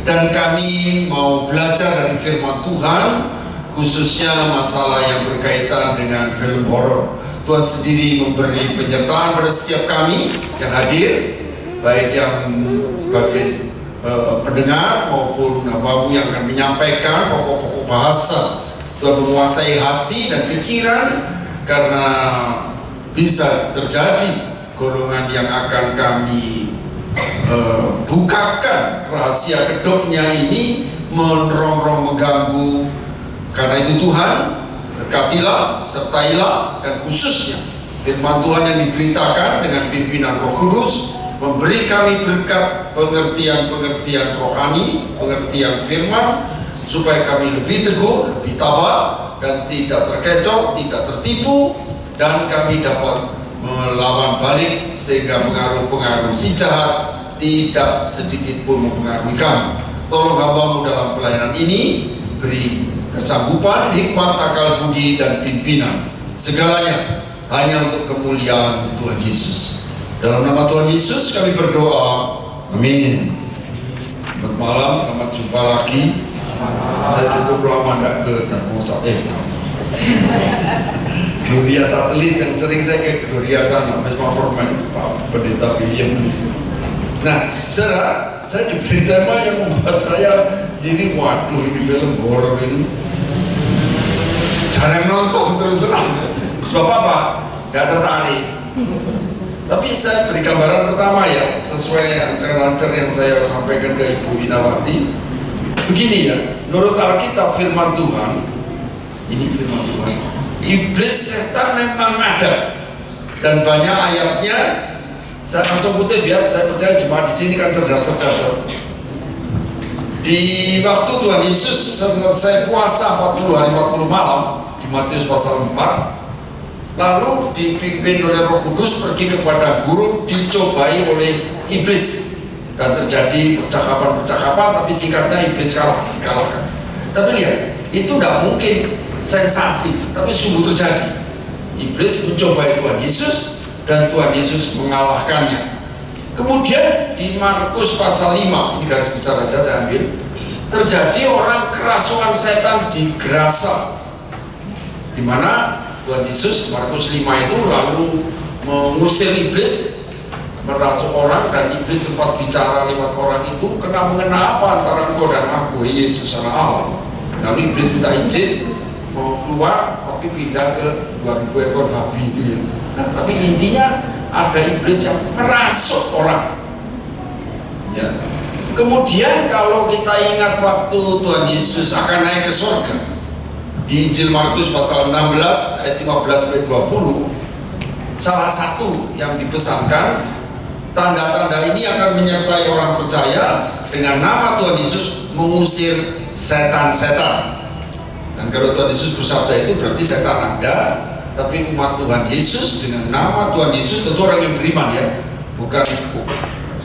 dan kami mau belajar dari firman Tuhan, khususnya masalah yang berkaitan dengan film horor. Tuhan sendiri memberi penyertaan pada setiap kami yang hadir, baik yang sebagai pendengar maupun bapak yang akan menyampaikan pokok-pokok bahasa. Tuhan menguasai hati dan pikiran, karena bisa terjadi golongan yang akan kami bukakan rahasia kedoknya ini merongrong mengganggu. Karena itu Tuhan berkatilah, sertailah, dan khususnya firman Tuhan yang diberitakan dengan pimpinan Roh Kudus memberi kami berkat pengertian-pengertian rohani, pengertian firman, supaya kami lebih teguh, lebih tabah, dan tidak terkecoh, tidak tertipu, dan kami dapat melawan balik sehingga pengaruh-pengaruh si jahat tidak sedikit pun mempengaruhi kami. Tolong hamba-Mu dalam pelayanan ini, beri kesanggupan, hikmat, akal budi, dan pimpinan, segalanya hanya untuk kemuliaan Tuhan Yesus. Dalam nama Tuhan Yesus kami berdoa, amin. Selamat malam, selamat jumpa lagi. Saya cukup lama tidak ke Termosat Gloria Satelit yang sering saya ke Gloria sana, Mas Maforman, Pak Pendeta William. Nah, saudara, saya diberi tema yang membuat saya jadi waduh, ini film horor ini jarang nonton terus terang. Sebab apa? Gak tertarik. Tapi saya beri gambaran pertama ya, sesuai lancar yang saya sampaikan ke Ibu Inawati. Begini ya, menurut Alkitab firman Tuhan, ini firman Tuhan, iblis setan memang ada dan banyak ayatnya. Saya langsung kutip biar saya percaya jemaat di sini kan cerdas-cerdas. Di waktu Tuhan Yesus selesai puasa 40 hari 40 malam di Matius pasal 4, lalu dipimpin oleh Roh Kudus pergi kepada gurun, dicobai oleh iblis, dan terjadi percakapan-percakapan, tapi singkatnya iblis dikalahkan. Tapi lihat, itu tidak mungkin sensasi, tapi sungguh terjadi. Iblis mencobai Tuhan Yesus dan Tuhan Yesus mengalahkannya. Kemudian di Markus pasal 5, ini garis besar saja saya ambil, terjadi orang kerasukan setan di Gerasa, di mana Tuhan Yesus Markus 5 itu lalu mengusir iblis, merasuk orang, dan iblis sempat bicara lewat orang itu, mengena apa antara engkau dan aku, Yesus anak Allah. Lalu iblis minta izin mau keluar, tapi pindah ke 2000 ekor babi itu ya. Nah, tapi intinya ada iblis yang merasuk orang. Ya. Kemudian kalau kita ingat waktu Tuhan Yesus akan naik ke surga, di Injil Markus pasal 16 ayat 15-20, salah satu yang dipesankan, tanda-tanda ini akan menyertai orang percaya, dengan nama Tuhan Yesus mengusir setan-setan. Dan kalau Tuhan Yesus bersabda itu berarti setan ada, tapi umat Tuhan Yesus dengan nama Tuhan Yesus, tentu orang yang beriman ya, bukan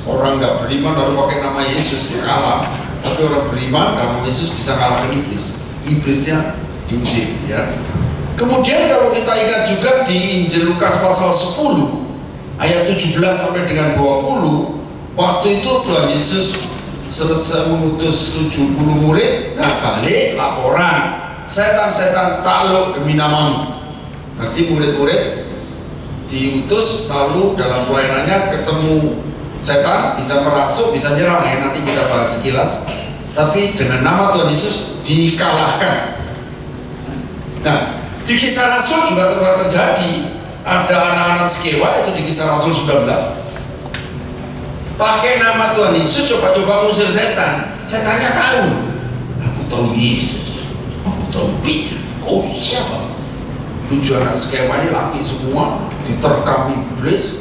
orang nggak beriman lalu pakai nama Yesus yang kalah, tapi orang beriman nama Yesus bisa kalahkan iblis. Iblisnya diusir ya. Kemudian kalau kita ingat juga di Injil Lukas pasal 10 ayat 17 sampai dengan 20, waktu itu Tuhan Yesus selesai mengutus 70 murid, nah balik laporan, setan-setan takluk demi namamu. Berarti murid-murid diutus, lalu dalam pelayanannya ketemu setan, bisa merasuk, bisa nyerang ya, nanti kita bahas sekilas. Tapi dengan nama Tuhan Yesus dikalahkan. Nah, di Kisah Rasul juga pernah terjadi, ada anak-anak Skewa itu di Kisah Rasul 19, pakai nama Tuhan Yesus coba-coba ngusir setan. Setannya tahu, aku tahu Yesus, aku tahu Peter, oh siapa? 7 anak Skewa ini laki semua, diterkam iblis,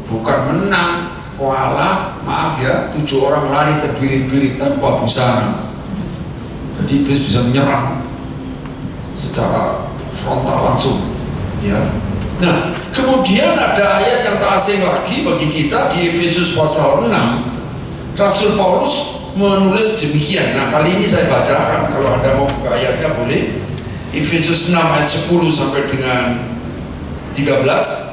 bukan menang, kalah, maaf ya, 7 orang lari terbirit-birit tanpa busana. Jadi iblis bisa menyerang secara frontal langsung ya. Nah, kemudian ada ayat yang tak asing lagi bagi kita di Efesus pasal 6. Rasul Paulus menulis demikian. Nah, kali ini saya bacakan, kalau Anda mau buka ayatnya boleh. Efesus 6 ayat 10 sampai dengan 13.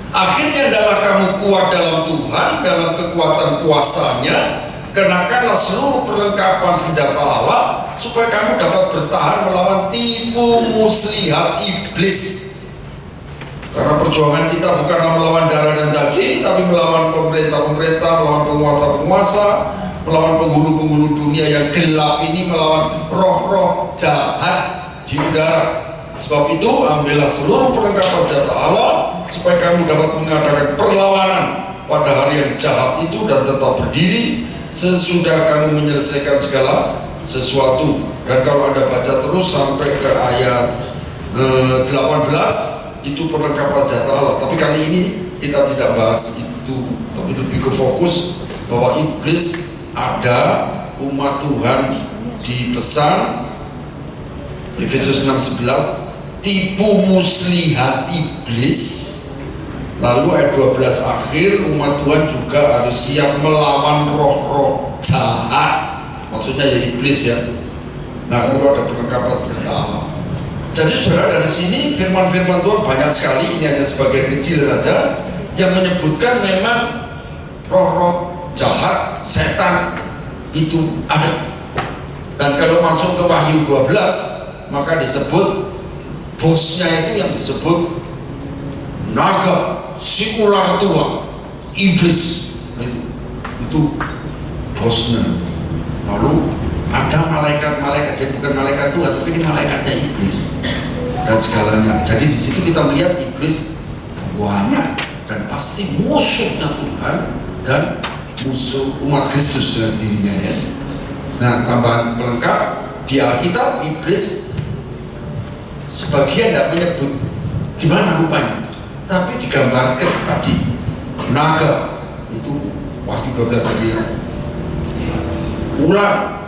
Akhirnya adalah kamu kuat dalam Tuhan, dalam kekuatan kuasanya, kenakanlah seluruh perlengkapan senjata Allah supaya kamu dapat bertahan melawan tipu muslihat iblis. Karena perjuangan kita bukanlah melawan darah dan daging, tapi melawan pemerintah-pemerintah, melawan penguasa-penguasa, melawan penghulu-penghulu dunia yang gelap ini, melawan roh-roh jahat di udara. Sebab itu ambillah seluruh perlengkapan senjata Allah supaya kamu dapat mengadakan perlawanan pada hari yang jahat itu dan tetap berdiri sesudah kamu menyelesaikan segala sesuatu. Dan kalau Anda baca terus sampai ke ayat 18, itu perlengkapan senjata Allah. Tapi kali ini kita tidak bahas itu, tapi lebih ke fokus bahwa iblis ada, umat Tuhan dipesan. Efesus 6:11, tipu muslihat iblis. Lalu ayat 12 akhir, umat Tuhan juga harus siap melawan roh-roh jahat, maksudnya ya iblis ya. Nah, kalau ada perlengkapan senjata Allah. Jadi saudara, dari sini firman-firman Tuhan banyak sekali, ini hanya sebagian kecil saja yang menyebutkan memang roh-roh jahat, setan itu ada. Dan kalau masuk ke Wahyu 12, maka disebut bosnya itu yang disebut naga, si ular tua, iblis. Itu bosnya. Lalu ada malaikat-malaikat, jadi bukan malaikat Tuhan, tapi ini malaikatnya iblis dan segalanya. Jadi di situ kita melihat iblis banyak dan pasti musuhnya Tuhan dan musuh umat Kristus dengan sendirinya ya. Nah, tambahan pelengkap di Alkitab, iblis sebagian tidak menyebut gimana rupanya, tapi digambarkan tadi naga itu Wahyu 12 tadi ya. Ular,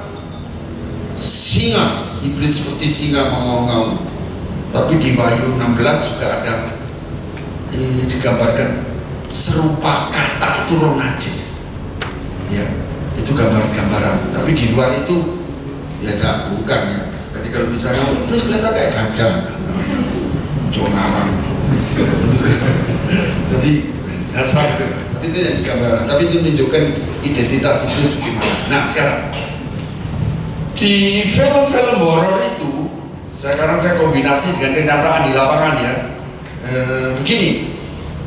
singa, iblis seperti singa mengaum-ngaum. Tapi di Wahyu 16 juga ada digambarkan serupa kata itu roh najis ya, itu gambaran. Tapi di luar itu ya bukan ya. Jadi kalau misalnya iblis kelihatan kayak gajah, jongaran. Jadi dasar itu yang digambarkan, tapi itu menunjukkan identitas iblis bagaimana. Nah sekarang di film-film horor itu, sekarang saya kombinasi dengan kenyataan di lapangan ya. Begini,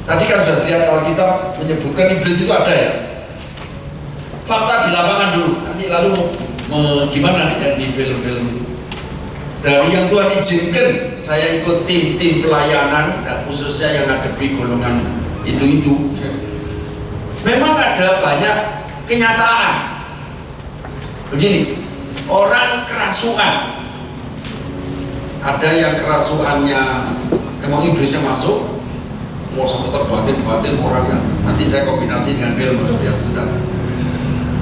tadi kan sudah lihat Alkitab menyebutkan iblis itu ada ya. Fakta di lapangan dulu, nanti lalu gimana nih yang di film-film itu. Dari yang Tuhan izinkan, saya ikut tim pelayanan, dan khususnya yang ngadepi golongan itu. Memang ada banyak kenyataan. Begini, orang kerasukan, ada yang kerasukannya emang iblisnya masuk, mau sampai terbatin orangnya. Nanti saya kombinasi dengan film ya sebentar.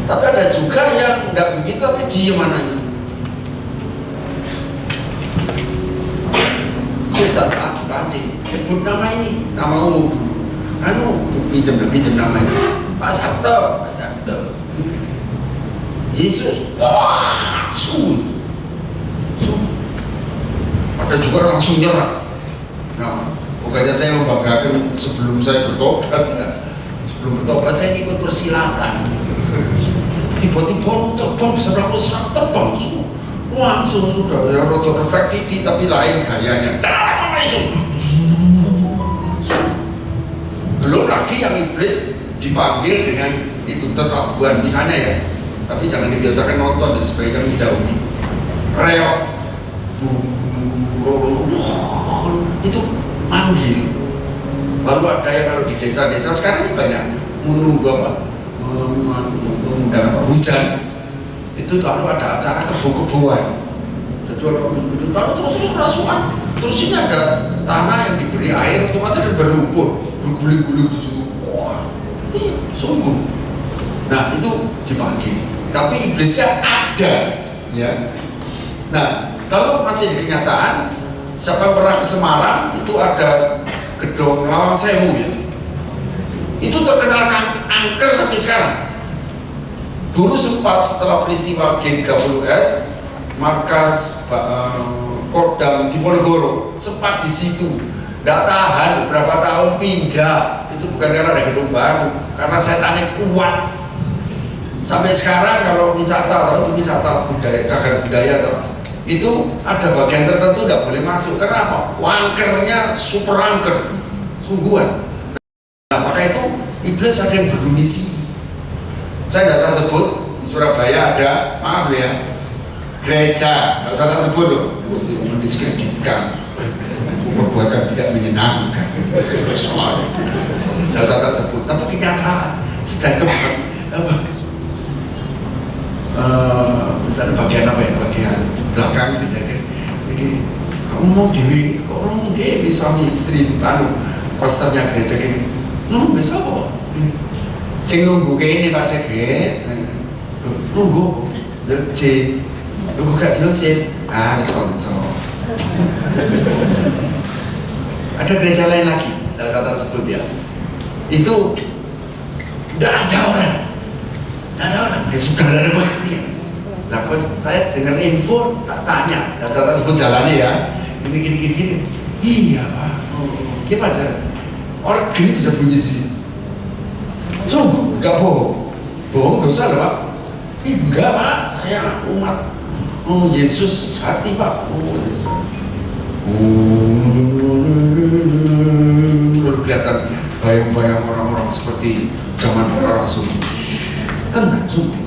Tapi ada juga yang nggak begitu, tapi diem mananya. Sudah pancing, sebut nama ini, nama umum. Pinjam nama ini. Pak Sabto. Yesus, wah, ada juga langsung nyerah. Nah, bukannya saya membanggakan sebelum saya bertobat. Sebelum bertobat saya ikut persilatan. Tiba-tiba terbang bisa berapa terbang semua. Langsung sudah ya rotor refraksi tapi lain gayanya. Belum lagi yang iblis dipanggil dengan itu tetap bukan misalnya ya. Tapi jangan dibiasakan nonton dan sebaiknya menjauhi. Reok, itu manggil. Lalu ada yang kalau di desa-desa sekarang ini banyak menunggu apa, mengundang hujan. Itu lalu ada acara kebo-keboan. Jadi lalu terus kerasukan. Terus ini ada tanah yang diberi air, otomatis berlumpur, berguling-guling di situ. Wah, ini sungguh. Nah itu dipanggil. Tapi iblisnya ada, ya. Nah, kalau masih kenyataan, siapa pernah ke Semarang itu ada gedung Lawang Sewu ya. Itu terkenal kan angker sampai sekarang. Dulu sempat setelah peristiwa G30S, markas Kodam Diponegoro sempat di situ. Tidak tahan beberapa tahun pindah. Itu bukan karena ada gedung baru, karena setannya kuat. Sampai sekarang kalau wisata atau itu wisata budaya, cagar budaya atau itu ada bagian tertentu nggak boleh masuk. Kenapa? Angkernya super angker, sungguhan. Nah, maka itu iblis ada yang bermisi. Saya nggak usah sebut, di Surabaya ada, maaf ya, gereja, nggak usah tak sebut loh, mendiskreditkan, perbuatan tidak menyenangkan, nggak usah tak sebut. Tapi kenyataan sedang apa? Misalnya bagian apa ya, bagian belakang jadi kamu mau dewi, kamu dewi suami istri di Bandung, posternya gereja gini. Bisa kok. Sing nunggu kayak ini Pak Seget, nunggu, nunggu gak diusin, bisa konco. Ada gereja lain lagi, tidak usah sebut ya. Itu tidak ada orang, sudah ada bukti. Nah, saya dengar info, tak tanya, tidak usah sebut jalannya ya. Ini gini. Iya Pak, gimana cara? Orang gini bisa bunyi sih. Sungguh, enggak bohong. Bohong dosa loh Pak. Enggak Pak, saya umat Yesus hati Pak. Lalu kelihatan bayang-bayang orang-orang seperti zaman para rasul. Tenang, sungguh.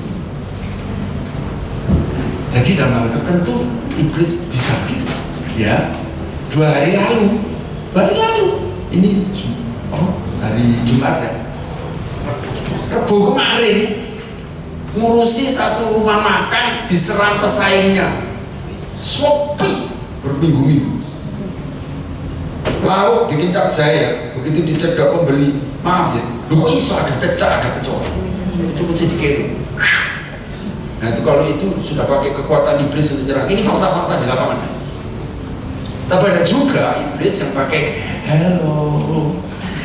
Jadi dalam hal tertentu iblis bisa gitu. Ya, 2 hari lalu, ini hari Jumat ya, Rebo kemarin ngurusi satu rumah makan diserang pesaingnya, Shopee berminggu-minggu. Lauk bikin cap jaya, begitu dicegah pembeli, maaf ya, lu kok iso ada cecak, ada kecoa, itu mesti dikirim. Nah itu kalau itu sudah pakai kekuatan iblis untuk nyerang. Ini fakta-fakta di lapangan. Tapi ada juga iblis yang pakai hello.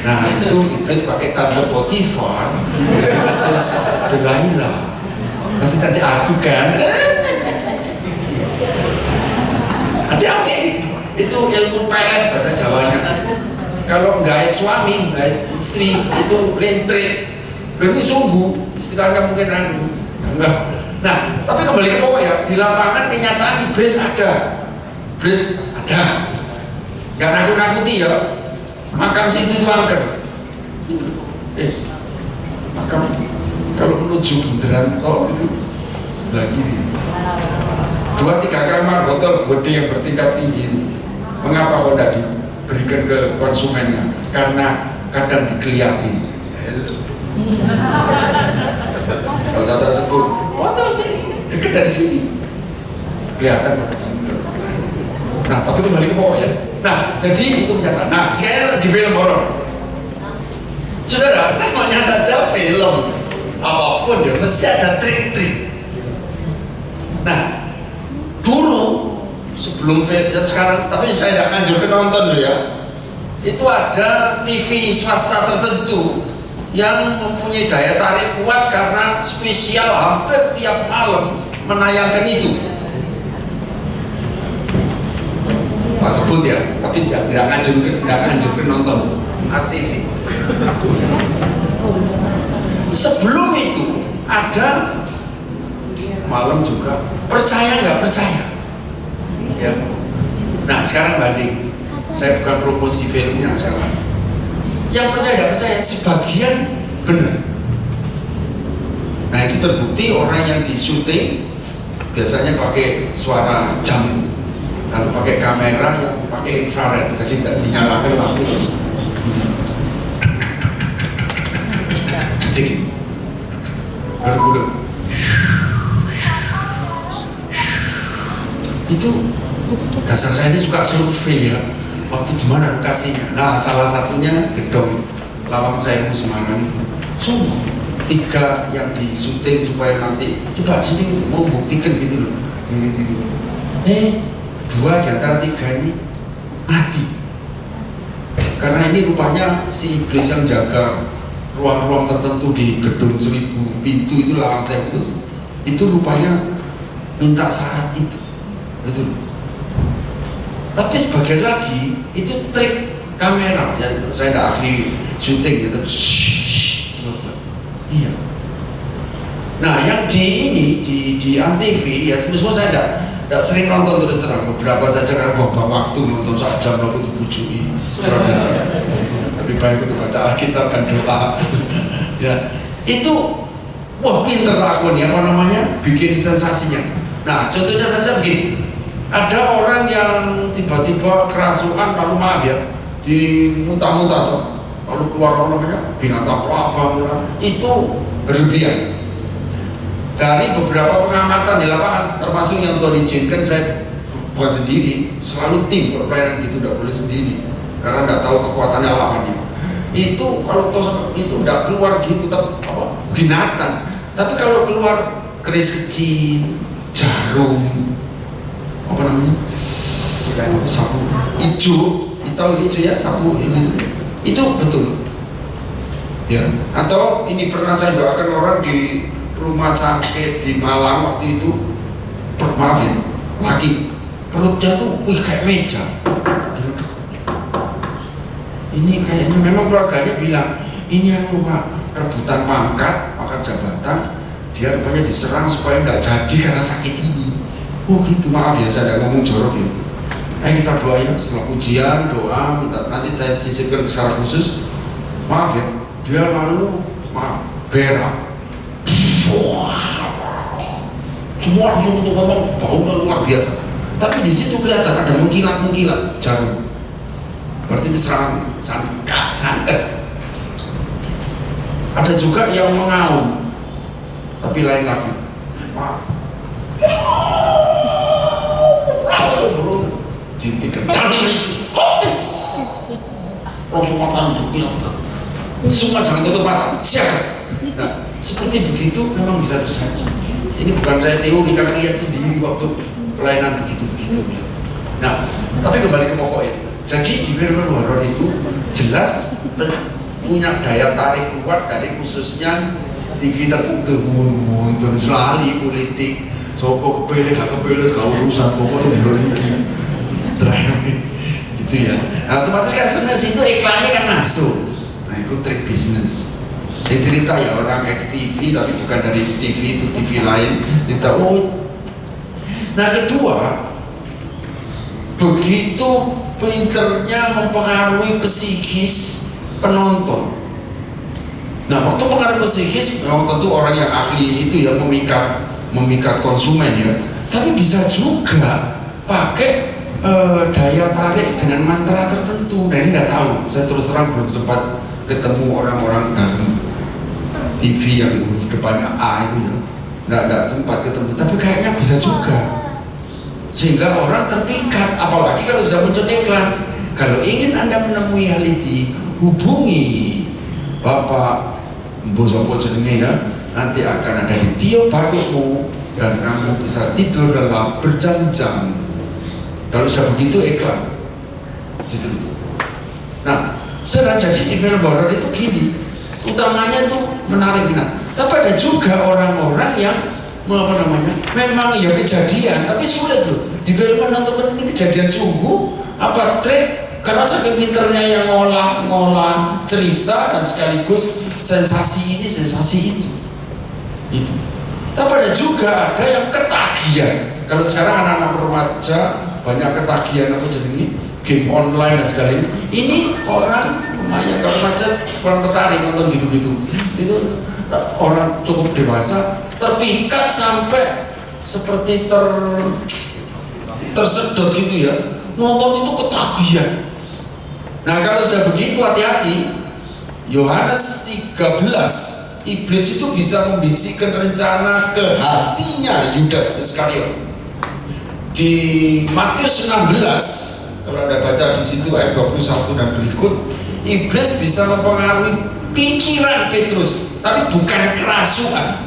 Nah itu iblis pakai tanda Potifar, Yesus Delaila. Masih tadi aku kan. Hati-hati. Itu ilmu pelet bahasa Jawanya. Kalau nggak suami, nggak istri itu lentre. Ini sungguh istilahnya mungkin enggak. Nah, tapi kembali ke pokok ya, di lapangan kenyataan iblis ada. Iblis ada. Gak nakut-nakuti ya. Makam situ itu angker. Makam kalau menuju bundaran tol itu sebelah kiri. 2-3 kamar botol gede yang bertingkat tinggi itu. Mengapa kok tidak diberikan ke konsumennya? Karena kadang dikeliatin. Kalau saya sebut botol dekat dari sini kelihatan. Nah tapi kembali ke pokok ya. Nah jadi itu menyatakan. Nah sekarang di film horor, saudara, namanya saja film, apapun ya mesti ada trik-trik. Nah dulu sebelum film ya sekarang, tapi saya tidak anjurkan nonton loh ya. Itu ada TV swasta tertentu yang mempunyai daya tarik kuat karena spesial hampir tiap malam menayangkan itu. Tak sebut ya, tapi tidak anjurkan nonton ATV. Sebelum itu ada malam juga percaya nggak percaya. Ya. Nah sekarang banding, saya bukan promosi filmnya sekarang. Yang percaya tidak percaya sebagian benar. Nah itu terbukti orang yang disyuting biasanya pakai suara jam, kalau pakai kamera yang pakai infrared, jadi tidak dinyalakan lampu. Detik, berbulan. Itu dasar saya ini suka survei ya. Waktu di mana lokasinya? Nah, salah satunya gedung Lawang Sewu Semarang itu. Sungguh 3 yang disuting supaya nanti coba sini mau buktikan gitu loh. 2 di antara 3 ini mati. Karena ini rupanya si iblis yang jaga ruang-ruang tertentu di gedung 1000 pintu itu Lawang Sewu itu rupanya minta syarat itu. Betul. Tapi sebagian lagi itu trik kamera ya, saya tidak ahli syuting gitu. Iya. Nah, yang di Antv ya, semua saya tidak sering nonton terus terang, beberapa saja karena bawa waktu nonton saat jam aku itu bujui sutradara. Lebih baik untuk baca Alkitab dan doa. Ya, itu wah pinter akun ya, apa namanya, bikin sensasinya. Nah, contohnya saja begini, ada orang yang tiba-tiba kerasukan lalu maaf ya, di muntah-muntah tuh, lalu keluar apa namanya, binatang kelabang, itu berlebihan. Dari beberapa pengamatan di lapangan, termasuk yang Tuhan izinkan saya buat sendiri, selalu tim kalau pelayanan gitu, tidak boleh sendiri karena tidak tahu kekuatannya lawannya. Itu kalau itu tidak keluar gitu, apa, binatang. Tapi kalau keluar keris kecil, jarum, apa namanya, sapu hijau, tahu hijau ya, sapu itu betul. Ya, atau ini pernah saya doakan orang di rumah sakit di Malang waktu itu, maaf ya, laki perutnya tuh kayak meja. Ini kayaknya memang keluarganya bilang ini aku Pak rebutan pangkat jabatan, dia rupanya diserang supaya nggak jadi karena sakit ini. Oh gitu, maaf ya saya tidak ngomong jorok ya. Ayo kita doa ya, setelah pujian doa minta, nanti saya sisipkan secara khusus. Maaf ya, dia lalu berak. Semua langsung untuk ngomong baunya luar biasa. Tapi di situ kelihatan ada mengkilat jarum. Berarti diserang santet. Ada juga yang mengaum, tapi lain lagi. Dari Yesus, langsung mata berkilat. Semua jangan tutup mata, siap. Nah, seperti begitu memang bisa terjadi. Ini bukan saya teori, karena lihat sendiri waktu pelayanan begitu. Nah, tapi kembali ke pokoknya. Jadi di film horor itu jelas punya daya tarik kuat dari khususnya TV tertentu, muncul selalu politik, soko kepilih gak urusan pokoknya begini. Terakhir gitu ya. Nah, otomatis kan sebenarnya itu iklannya kan masuk. Nah, itu trik bisnis. Ini cerita ya orang XTV tapi bukan dari TV itu TV lain. Kita Nah, kedua, begitu pinternya mempengaruhi psikis penonton. Nah, waktu pengaruh psikis memang tentu orang yang ahli itu ya memikat konsumen ya. Tapi bisa juga pakai daya tarik dengan mantra tertentu. Nah, ini nggak tahu. Saya terus terang belum sempat ketemu orang-orang dalam TV yang huruf depannya A itu ya. Nggak sempat ketemu. Tapi kayaknya bisa juga. Sehingga orang terpikat. Apalagi kalau sudah muncul iklan. Kalau ingin Anda menemui hal itu, hubungi Bapak Mbosopo jenenge ya. Nanti akan ada di tiup bakutmu dan kamu bisa tidur dalam berjam-jam. Kalau sudah begitu iklan gitu. Nah, jadi di film horor itu gini, utamanya itu menarik minat. Tapi ada juga orang-orang yang memang ya kejadian, tapi sulit loh. Di film menonton ini kejadian sungguh apa trik, karena saking pinternya yang ngolah cerita dan sekaligus sensasi ini sensasi itu. Tapi ada juga ada yang ketagihan. Kalau sekarang anak-anak remaja banyak ketagihan apa jadi game online dan sebagainya. Ini orang lumayan kalau remaja kurang tertarik nonton gitu-gitu. Itu orang cukup dewasa terpikat sampai seperti tersedot gitu ya. Nonton itu ketagihan. Nah, kalau sudah begitu hati-hati. Yohanes 13, iblis itu bisa membisikkan rencana ke hatinya Yudas Iskariot. Di Matius 16, kalau Anda baca di situ ayat 21 dan berikut, iblis bisa mempengaruhi pikiran Petrus, tapi bukan kerasukan.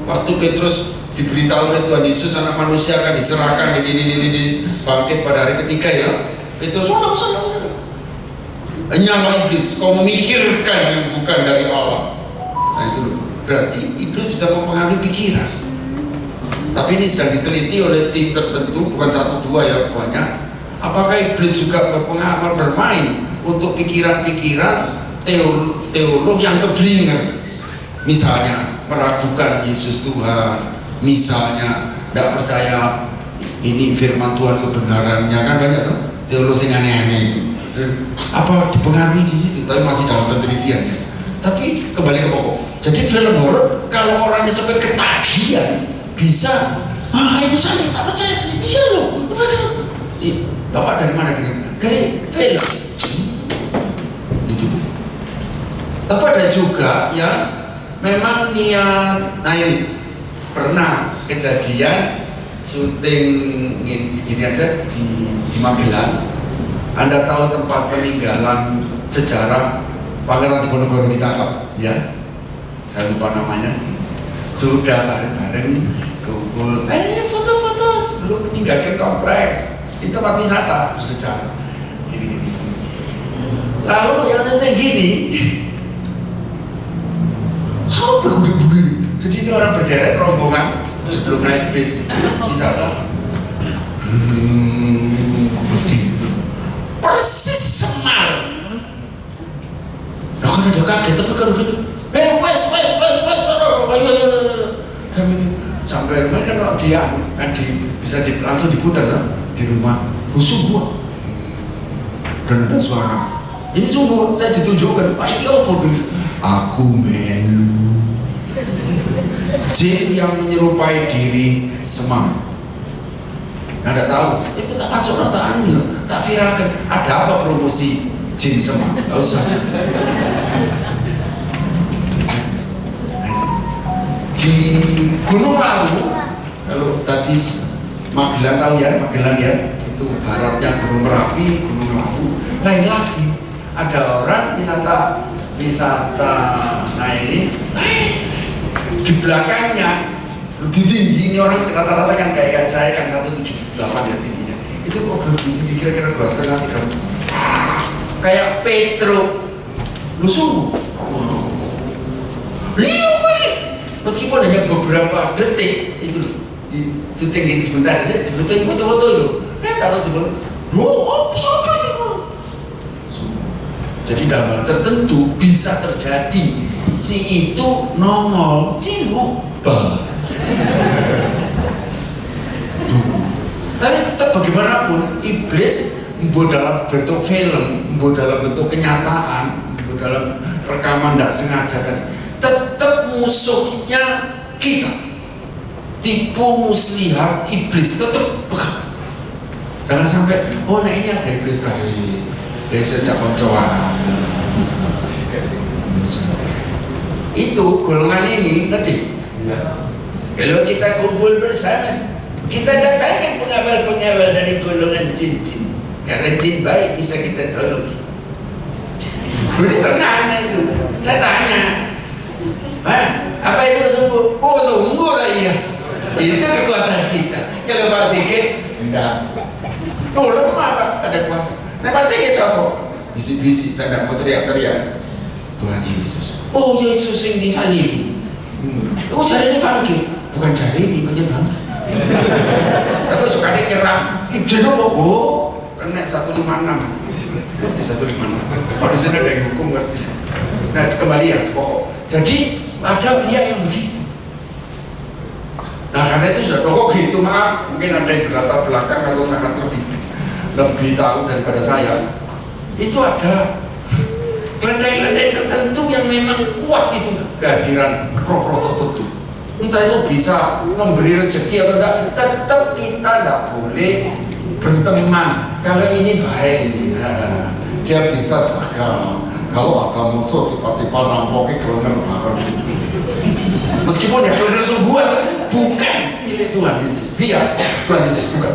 Waktu Petrus diberitahu oleh Tuhan Yesus anak manusia akan diserahkan ini bangkit pada hari ketiga ya, Petrus nyala iblis, kau memikirkan yang bukan dari Allah. Nah itu berarti iblis bisa mempengaruhi pikiran. Tapi ini sedang diteliti oleh tim tertentu, bukan satu dua ya, banyak. Apakah iblis juga bermain untuk pikiran-pikiran teolog yang keblinger? misalnya meragukan Yesus Tuhan, misalnya tidak percaya ini firman Tuhan kebenarannya, kan banyak tuh teologi yang aneh-aneh. Apa dipengaruhi di situ? Tapi masih dalam penelitian. Tapi kembali ke pokok. Jadi film horor kalau orangnya sampai ketagihan bisa, ini saya tak percaya, iya loh. Bapak dari mana dengar? Dari film. Itu. Tapi ada juga yang memang niat. Nah ini pernah kejadian syuting gini aja di Magelang. Anda tahu tempat peninggalan sejarah Pangeran Diponegoro ditangkap, ya? Saya lupa namanya. Sudah bareng-bareng kumpul, foto-foto sebelum meninggalkan kompleks. Itu tempat wisata bersejarah. Gini. Lalu yang nanti gini, sampai udah. Jadi ini orang berderet rombongan sebelum naik bis wisata. Persis Semar. Nah kan ada kaget tapi kan gini, wes, sampai rumah kan kalau dia kan bisa langsung diputar kan di rumah. Busuk gua. Dan ada suara. Ini sungguh saya ditunjukkan, Pak ini apa gitu? Aku melu. Jin yang menyerupai diri Semar. Nggak tahu, itu tak masuk tak ambil, tak viralkan. Ada apa promosi jin Semar? Nggak usah. Di Gunung Lawu, kalau tadi Magelang tahu ya, Magelang ya, itu baratnya Gunung Merapi, Gunung Lawu. Lain lagi, ada orang wisata, nah ini di belakangnya lebih tinggi, ini orang rata-rata kan kayak saya kan 178 ya tingginya, itu kok lebih tinggi kira-kira 2,5 3 kayak Petro Lusuh. Meskipun hanya beberapa detik itu di syuting gitu sebentar, di syuting foto-foto itu, kalau tiba, siapa itu? Jadi dalam hal tertentu bisa terjadi si itu nongol ciluba. Tapi tetap bagaimanapun iblis mau dalam bentuk film, mau dalam bentuk kenyataan, mau dalam rekaman tidak sengaja kan, tetap musuhnya kita. Tipu muslihat iblis tetap pegang. Jangan sampai nah ini ada iblis kali. Dari sejak koncoan itu golongan ini ngerti? Kalau kita kumpul bersama, kita datangkan pengawal-pengawal dari golongan jin-jin, karena jin baik bisa kita tolong. Udah tenang itu. Saya tanya, apa itu sungguh? Oh sungguh lah iya. Itu kekuatan kita. Kalau Pak Sigit enggak. Lemah Pak, ada kuasa. Nah Pak Sigit siapa? Bisik-bisik, saya nggak mau teriak-teriak. Tuhan Yesus. Oh Yesus yang disalib. Oh jari ini bangkit, bukan jari ini bagian bangkit. Tapi suka dia nyerang. Ibnu kena 156. Ngerti 156. Kalau di sana ada yang hukum ngerti. Nah kembali ya pokok. Jadi ada pihak yang begitu. Nah karena itu sudah pokok gitu, maaf mungkin ada yang berlatar belakang atau sangat lebih tahu daripada saya. Itu ada kelenteng-kelenteng tertentu yang memang kuat itu kehadiran roh-roh tertentu. Entah itu bisa memberi rezeki atau enggak, tetap kita enggak boleh berteman. Kalau ini baik ini, dia bisa jaga. Kalau ada musuh tiba-tiba rampoknya kelengger bareng. Meskipun ya kelengger sungguhan, bukan milik Tuhan Yesus. Biar Tuhan Yesus bukan.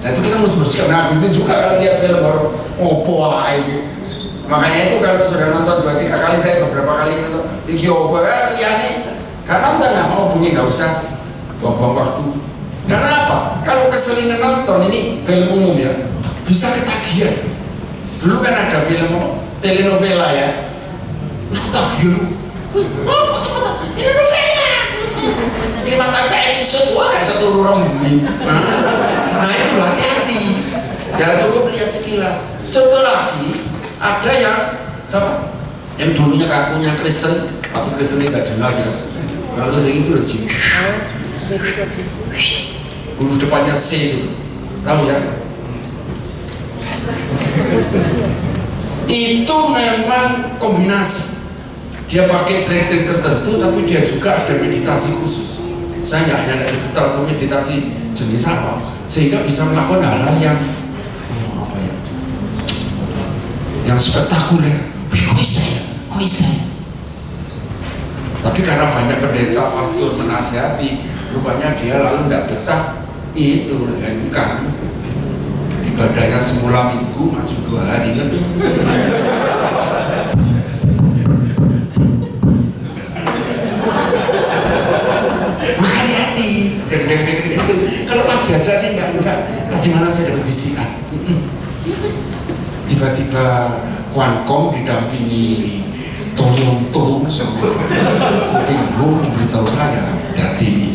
Nah itu kita mesti bersikap. Nah itu juga kalau lihat film baru opo aja. Makanya itu kalau sudah nonton 2-3 kali, saya beberapa kali nonton video opo liane. Karena udah nggak mau bunyi, nggak usah buang-buang waktu. Karena apa? Kalau keseringan nonton ini film umum ya, bisa ketagihan. Dulu kan ada film telenovela ya, terus ketagihan. Telenovela. Di mata saya episode wah kayak satu lorong bumi. Nah itu hati-hati. Ya coba lihat sekilas. Contoh lagi, ada yang siapa? Yang dulunya kakunya Kristen Tapi Kristen nggak jelas ya. Lalu saya itu udah sih. Huruf depannya C itu, tahu ya? Itu memang kombinasi. Dia pakai trik-trik tertentu, tapi dia juga ada meditasi khusus. Saya nggak hanya ada atau meditasi jenis apa, sehingga bisa melakukan hal-hal yang apa ya, yang spektakuler. Kok bisa? Tapi karena banyak pendeta, pastor menasihati, rupanya dia lalu tidak betah. Itu kan ibadahnya semula minggu maju 2 hari kan. Maka hati-hati itu kalau pas diajak sih enggak tadi mana saya dapat bisikan tiba-tiba Wankom didampingi tolong semua bingung memberitahu saya hati.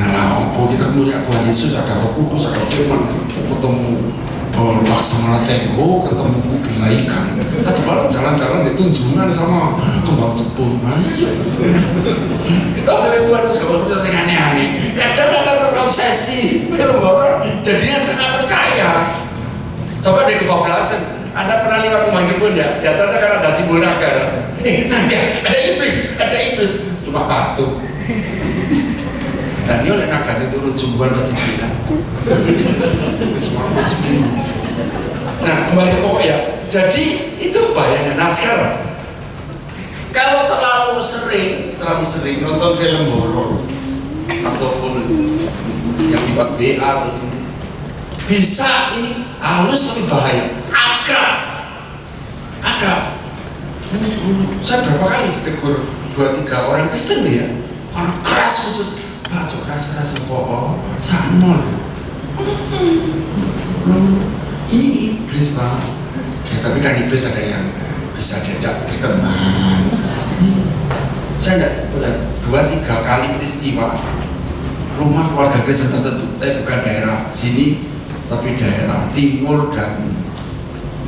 Nah, kita punya Tuhan Yesus, ada Roh Kudus, ada firman, ketemu Laksamana Cengho, ketemu Bila Ikan. Tadi malam jalan-jalan di Tunjungan sama Kembang Cepung. Kita boleh Tuhan Yesus kalau kita yang aneh-aneh. Kadang ada terobsesi, film horor, jadinya setengah percaya. Coba di kebablasan, Anda pernah lihat Kembang Cepung ya? Di atasnya kan ada simbol naga. Naga, ada iblis, cuma batu. Dan ini oleh naga itu turun jumbuhan wajib kita. Nah, kembali ke pokok ya. Jadi itu bahayanya. Nah sekarang, kalau terlalu sering nonton film horor ataupun yang dibuat BA atau bisa ini halus tapi bahaya. Akrab. Saya berapa kali ditegur 2-3 orang Kristen ya, orang keras khusus. Pak, keras bohong, sanol. Ini iblis Pak. Ya, tapi kan iblis ada yang bisa diajak berteman. Saya tidak 2-3 kali peristiwa rumah keluarga Kristen tertentu, tapi bukan daerah sini, tapi daerah timur dan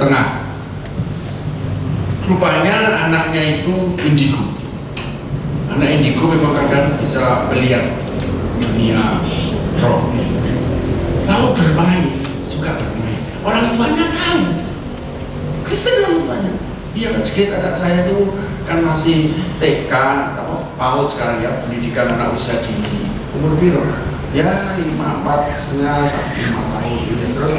tengah. Rupanya anaknya itu indigo. Anak indigo memang kadang bisa melihat dunia roh, lalu bermain. Orang tuanya tahu, Kristen orang tuanya. Iya, sedikit anak saya tuh kan masih TK, PAUD sekarang ya, pendidikan anak usia dini. Umur biru, ya 5-4 setengah sampai 5 tahun gitu. Terus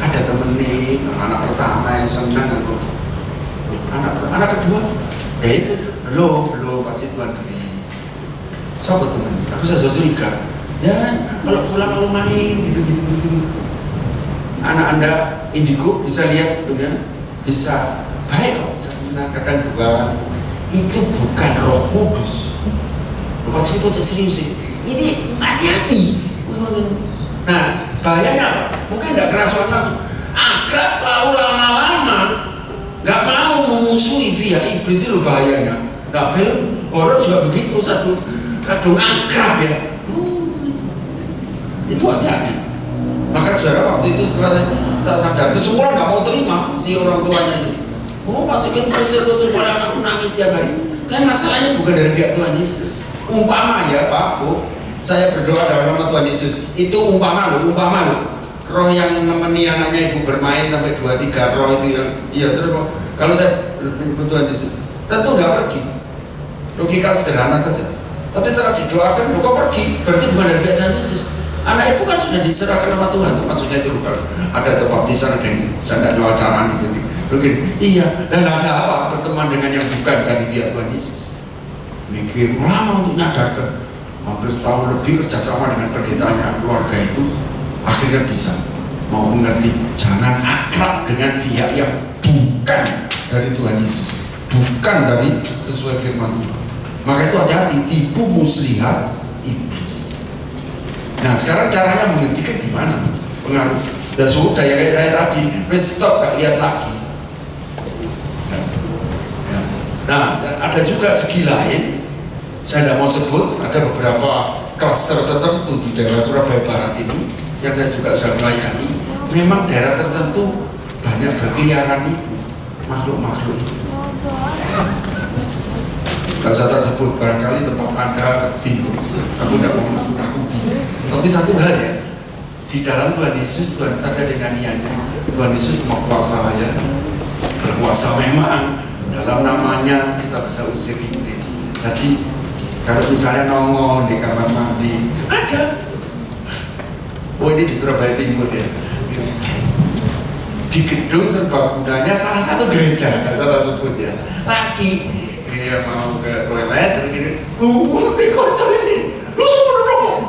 ada temen nih, anak pertama yang senang aku. Anak kedua, itu belum pasti Tuhan beri. Siapa teman? Aku saja curiga. Ya, kalau pulang main gitu. Anak Anda indigo bisa lihat tuh ya, bisa baik kok. Kadang dua itu bukan Roh Kudus. Pas itu serius sih. Ini hati-hati. Nah, bahayanya apa? Mungkin tidak kerasuan langsung. Akrab lalu lama-lama nggak mau memusuhi via iblis itu bahayanya. Nah, film horor juga begitu, satu kadung akrab ya. Itu hati-hati. Maka saudara waktu itu setelah saya sadar, semua nggak mau terima si orang tuanya ini. Oh, masukin konser tuh malah anakku nangis tiap hari. Tapi masalahnya bukan dari pihak Tuhan Yesus. Umpama ya Pak Bu, saya berdoa dalam nama Tuhan Yesus. Itu umpama loh. Roh yang menemani anaknya ibu bermain sampai 2-3 roh itu yang iya terus kalau saya Tuhan Yesus tentu nggak pergi. Logika sederhana saja. Tapi setelah didoakan, kok pergi? Berarti bukan dari pihak Tuhan Yesus. Anak itu kan sudah diserahkan sama Tuhan, maksudnya itu bukan ada baptisan dan saya tidak tahu caranya gitu. Mungkin iya, dan ada apa berteman dengan yang bukan dari pihak Tuhan Yesus? Mikir lama untuk nyadarkan, hampir setahun lebih kerjasama dengan pendetanya keluarga itu, akhirnya bisa mau mengerti jangan akrab dengan pihak yang bukan dari Tuhan Yesus, bukan dari sesuai firman Tuhan. Maka itu hati-hati, tipu muslihat iblis. Nah sekarang caranya menghentikan gimana? Pengaruh. Dan sudah ya kayak saya tadi, stop, gak lihat lagi. Nah ada juga segi lain, saya tidak mau sebut, ada beberapa klaster tertentu di daerah Surabaya Barat ini yang saya juga sudah melayani. Memang daerah tertentu banyak berkeliaran itu makhluk-makhluk itu. Gak usah tersebut, barangkali tempat Anda bingung, aku tidak mau menakuti. Tapi satu hal ya, di dalam Tuhan Yesus, Tuhan ada dengan niatnya. Tuhan Yesus mau kuasa ya, berkuasa memang. Dalam namanya kita bisa usir iblis. Jadi kalau misalnya nongol di kamar mandi, ada. Oh ini di Surabaya Timur ya. Di gedung serbaguna salah satu gereja, nggak salah sebut ya. Lagi dia mau ke toilet dan gini, dikocok ini, lu semua dong.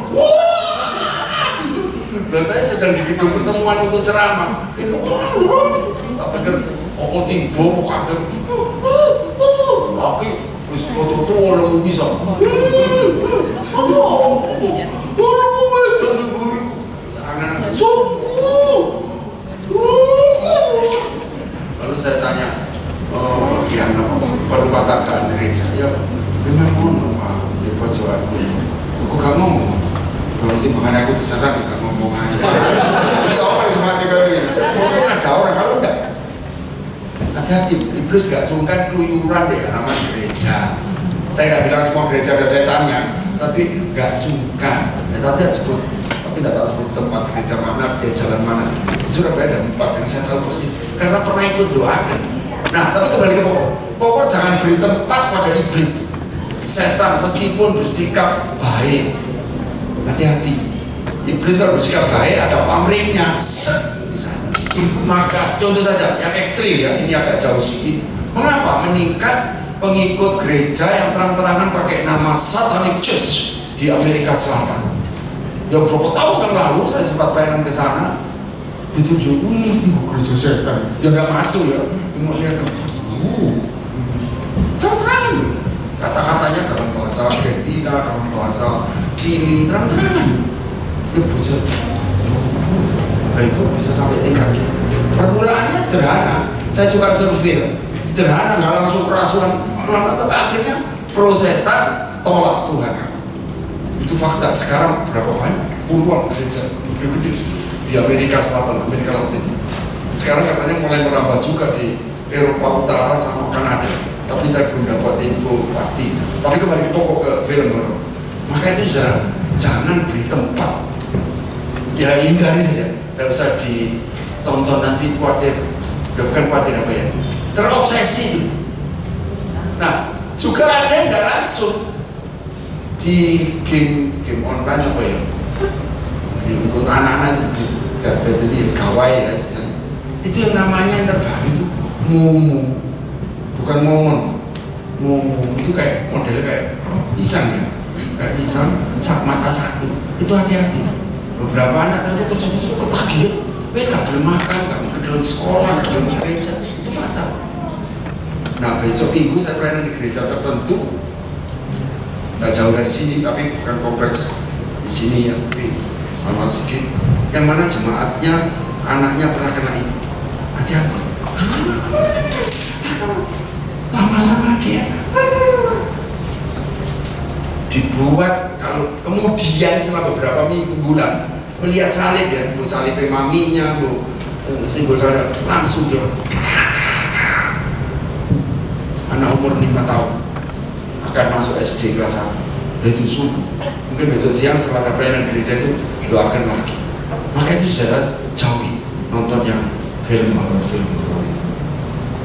Dan saya sedang di gedung pertemuan untuk ceramah. Tapi kan oh tiba mau kaget. Tapi wis foto-foto orang bisa. Lalu saya tanya, yang perubatan gereja ya, memang mau Pak di pojokanku. Kok kamu berarti mengenai aku diserang ya ngomong aja. Ini orang seperti kayak gini. Mungkin ada orang kalau enggak. Hati-hati, iblis gak sungkan keluyuran deh nama gereja. Saya nggak bilang semua gereja ada setannya, tapi nggak sungkan. Ya tadi sebut, tapi nggak tahu sebut tempat gereja mana, dia jalan mana. Di Surabaya ada 4 yang saya tahu persis, karena pernah ikut doakan. Nah, tapi kembali ke pokok. Pokok jangan beri tempat pada iblis, setan, meskipun bersikap baik. Hati-hati, iblis kalau bersikap baik ada pamrihnya. Maka contoh saja yang ekstrim ya, ini agak jauh sedikit. Mengapa meningkat pengikut gereja yang terang-terangan pakai nama Satanic Church di Amerika Selatan? Ya berapa tahun yang lalu saya sempat pengen ke sana, dituju, wih itu gereja setan. Ya nggak masuk ya, cuma lihat, terang-terangan loh. Kata-katanya dalam bahasa Argentina, dalam bahasa Chili, terang-terangan. Ya bocor. Nah itu bisa sampai tingkat gitu. Permulaannya sederhana, saya juga survei sederhana, nggak langsung kerasulan, tapi akhirnya pro setan, tolak Tuhan. Itu fakta. Sekarang berapa banyak puluhan gereja gede-gede di Amerika Selatan, Amerika Latin. Sekarang katanya mulai merambah juga di Eropa Utara sama Kanada, tapi saya belum dapat info pasti. Tapi kembali ke pokok ke film horor, maka itu jangan beri tempat, ya hindari saja. Tidak usah ditonton nanti khawatir, ya bukan khawatir apa ya, terobsesi itu. Nah juga ada yang nggak langsung di game online apa ya, untuk anak-anak itu jadi gawai ya istilahnya. Itu yang namanya yang terbaru itu Momo, bukan momon. Momo itu kayak modelnya kayak pisang ya, kayak pisang mata satu. Itu hati-hati. Beberapa anak terus ketagihan, wes gak boleh makan, gak mau ke dalam sekolah, gak boleh ke gereja, itu fatal. Nah besok minggu saya pernah di gereja tertentu, nggak jauh dari sini, tapi bukan kompleks di sini ya, tapi sama sedikit, yang mana jemaatnya anaknya pernah kena itu. Hati-hati, lama-lama dia dibuat. Kalau kemudian setelah beberapa bulan melihat salib ya, bu salib maminya, bu simbol salib, langsung dia anak umur 5 tahun akan masuk SD kelas 1. Itu subuh, mungkin besok siang setelah pelayanan gereja itu doakan lagi. Maka itu saya jauhi nonton yang film horor.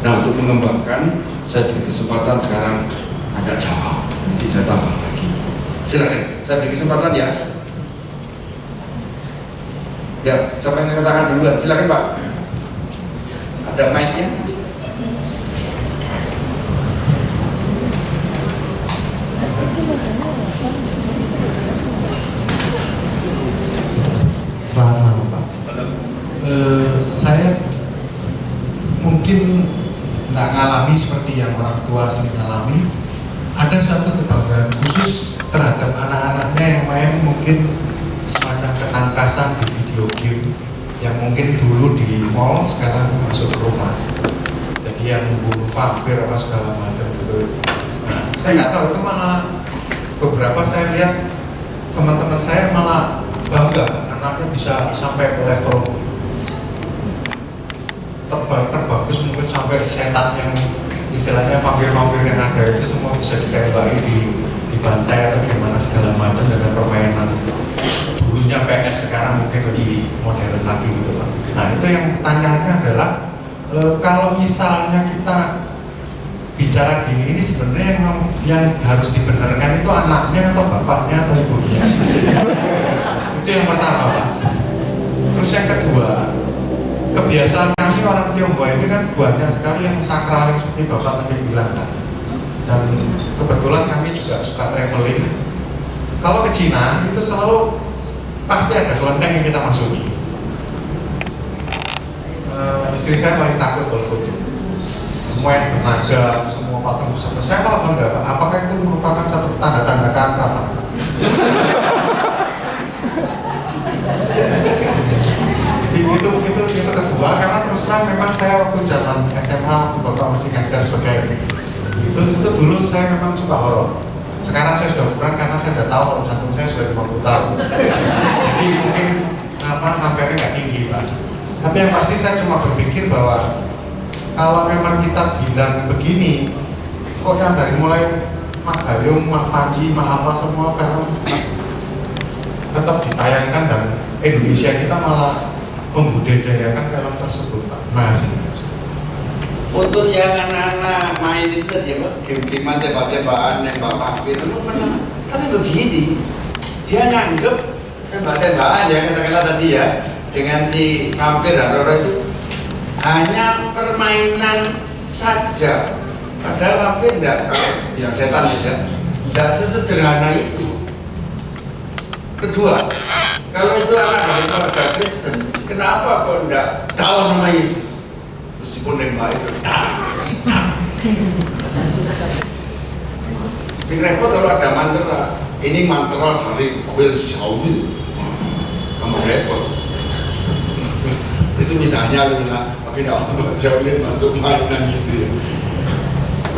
Nah untuk mengembangkan, saya beri kesempatan sekarang agak jauh, nanti saya tambah lagi. Silakan, saya beri kesempatan ya. Ya, siapa yang angkat tangan duluan? Silakan Pak. Ada mic-nya. Selamat malam Pak. Saya mungkin nggak ngalami seperti yang orang tua sering ngalami. Ada satu kebanggaan khusus terhadap anak-anaknya yang main mungkin semacam ketangkasan di video game yang mungkin dulu di mall sekarang masuk ke rumah. Jadi yang membunuh vampir apa segala macam gitu. Nah, saya nggak tahu itu malah beberapa saya lihat teman-teman saya malah bangga anaknya bisa sampai ke level terbagus mungkin sampai setan yang istilahnya vampir-vampir yang ada itu semua bisa ditembaki di pantai atau gimana segala macam dengan permainan dulunya PS, sekarang mungkin lebih modern lagi gitu Pak. Nah itu yang pertanyaannya adalah kalau misalnya kita bicara gini, ini sebenarnya yang harus dibenarkan itu anaknya atau bapaknya atau ibunya. Itu yang pertama Pak. Terus yang kedua, kebiasaan kami orang Tionghoa ini kan banyak sekali yang sakral yang seperti Bapak tadi bilang kan. Dan kebetulan kami juga suka traveling. Kalau ke Cina itu selalu pasti ada kelenteng yang kita masuki. Istri saya paling takut kalau foto. Semua yang bernaga, semua patung besar. Saya malah bangga Pak. Apakah itu merupakan satu tanda-tanda keakraban? Itu kedua, karena terus terang memang saya waktu zaman SMA Bapak masih ngajar sebagai itu dulu saya memang suka horor. Sekarang saya sudah kurang karena saya sudah tahu kalau jantung saya sudah 50 tahun. Jadi mungkin hampirnya nggak tinggi Pak. Tapi yang pasti saya cuma berpikir bahwa kalau memang kita bilang begini, kok yang dari mulai Mak Gayung, Mak Panji, Mak apa semua film tetap ditayangkan dan Indonesia kita malah membudidayakan film tersebut Pak. Masih. Untuk yang anak-anak main itu tadi Pak, game-game tembak-tembakan, nembak itu menang. Tapi begini, dia nganggep tembak-tembakan ya kata-kata tadi ya, dengan si vampir horor itu hanya permainan saja. Padahal vampir enggak, yang setan bisa, enggak sesederhana itu. Kedua, kalau itu anak dari keluarga Kristen, kenapa kok enggak tahu nama Yesus? Meskipun nembak itu sing repot kalau ada mantra, ini mantra dari Beelzebub, kamu repot. Itu misalnya tapi tidak Shaolin masuk mainan gitu ya.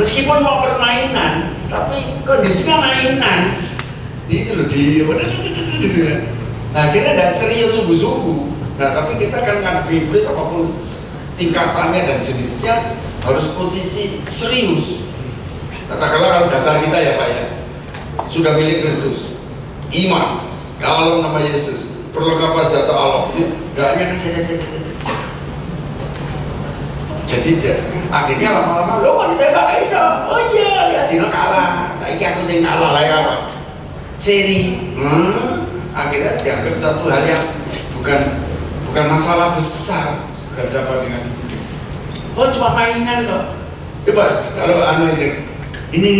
Meskipun mau permainan, tapi kondisinya mainan. Itu loh nah akhirnya tidak serius sungguh-sungguh. Nah tapi kita kan ngadepi iblis apapun tingkatannya dan jenisnya harus posisi serius. Katakanlah kalau dasar kita ya Pak ya, sudah milik Kristus, iman dalam nama Yesus, perlengkapan senjata Allah, gak hanya jadi akhirnya lama-lama lo kok ditembak iso, oh iya lihat dino kalah, saiki aku sing kalah lah ya Pak. Seri, akhirnya dianggap satu hal yang bukan masalah besar berhadapan dengan itu. Oh cuma mainan kok. Coba kalau anu aja, ini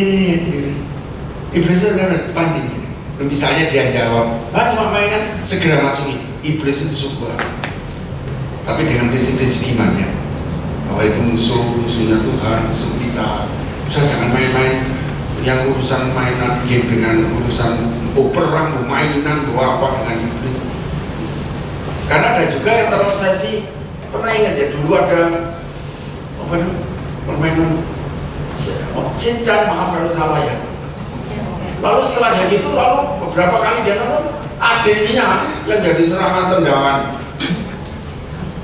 iblisnya kan pancing. Misalnya dia jawab, cuma mainan, segera masuki. Iblis itu subur, tapi dengan prinsip-prinsip imannya, bahwa itu musuhnya Tuhan, musuh kita. Usah jangan main-main yang urusan mainan game dengan urusan perang, mainan, apa dengan iblis. Karena ada juga yang terobsesi. Pernah ingat ya dulu ada permainan Shinchan, maaf kalau salah ya. Lalu setelah dari itu beberapa kali dia nonton adiknya yang jadi serangan tendangan.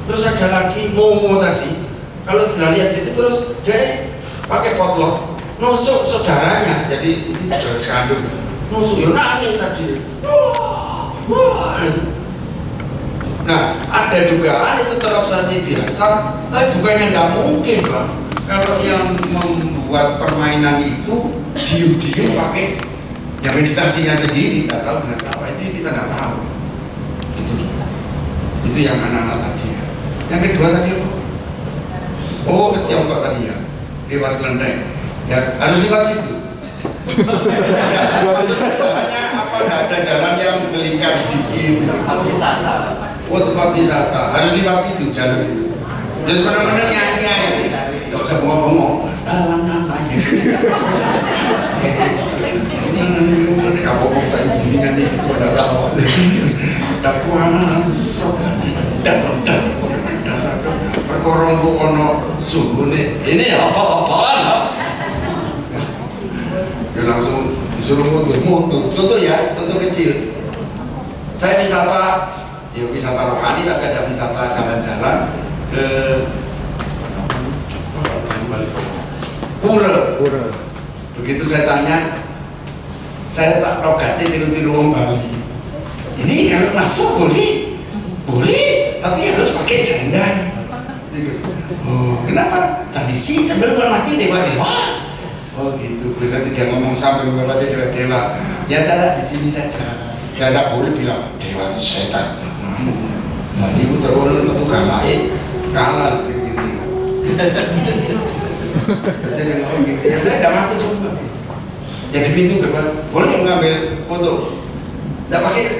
Terus ada lagi Momo tadi. Kalau sudah lihat gitu terus dia pakai potlot nusuk saudaranya, jadi ini saudara sekandung nusuk, ya nangis tadi. Nah ada dugaan itu terobsesi biasa, tapi bukannya nggak mungkin Bang. Kalau yang membuat permainan itu diem-diem pakai ya meditasinya sendiri, nggak tahu dengan siapa itu kita nggak tahu. Itu yang anak-anak tadi ya. Yang kedua tadi oh ke Tiongkok tadi ya, lewat kelenteng. Ya harus lewat situ. Ya, maksudnya jalannya apa? Nggak ada jalan yang melingkar sedikit. Tempat wisata. Oh tempat wisata harus lewat itu jalur itu. Terus mana-mana nyanyi aja. Nggak usah bengong-bengong. Dalam namanya. Kapok tak ini kan itu pada sama. Dakwaan dalam perkorong kono suhu ini apa-apaan lah. Ya langsung disuruh mundur. Contoh ya, contoh kecil. Saya wisata rohani, tapi ada wisata jalan-jalan ke pura. Pura. Begitu saya tanya, saya tak rogati tiru-tiru wong Bali. Ini kalau masuk boleh, boleh, tapi harus pakai jandang. Oh, kenapa? Tradisi sambil menghormati dewa-dewa. Oh gitu, berarti dia ngomong sambil menghormati dewa-dewa. Ya salah di sini saja. Ya tidak boleh bilang dewa itu setan. Nah ini turun itu kalah segini. Jadi ngomong gitu. Ya saya tidak masuk sumpah. Ya di pintu depan boleh mengambil foto. Tidak pakai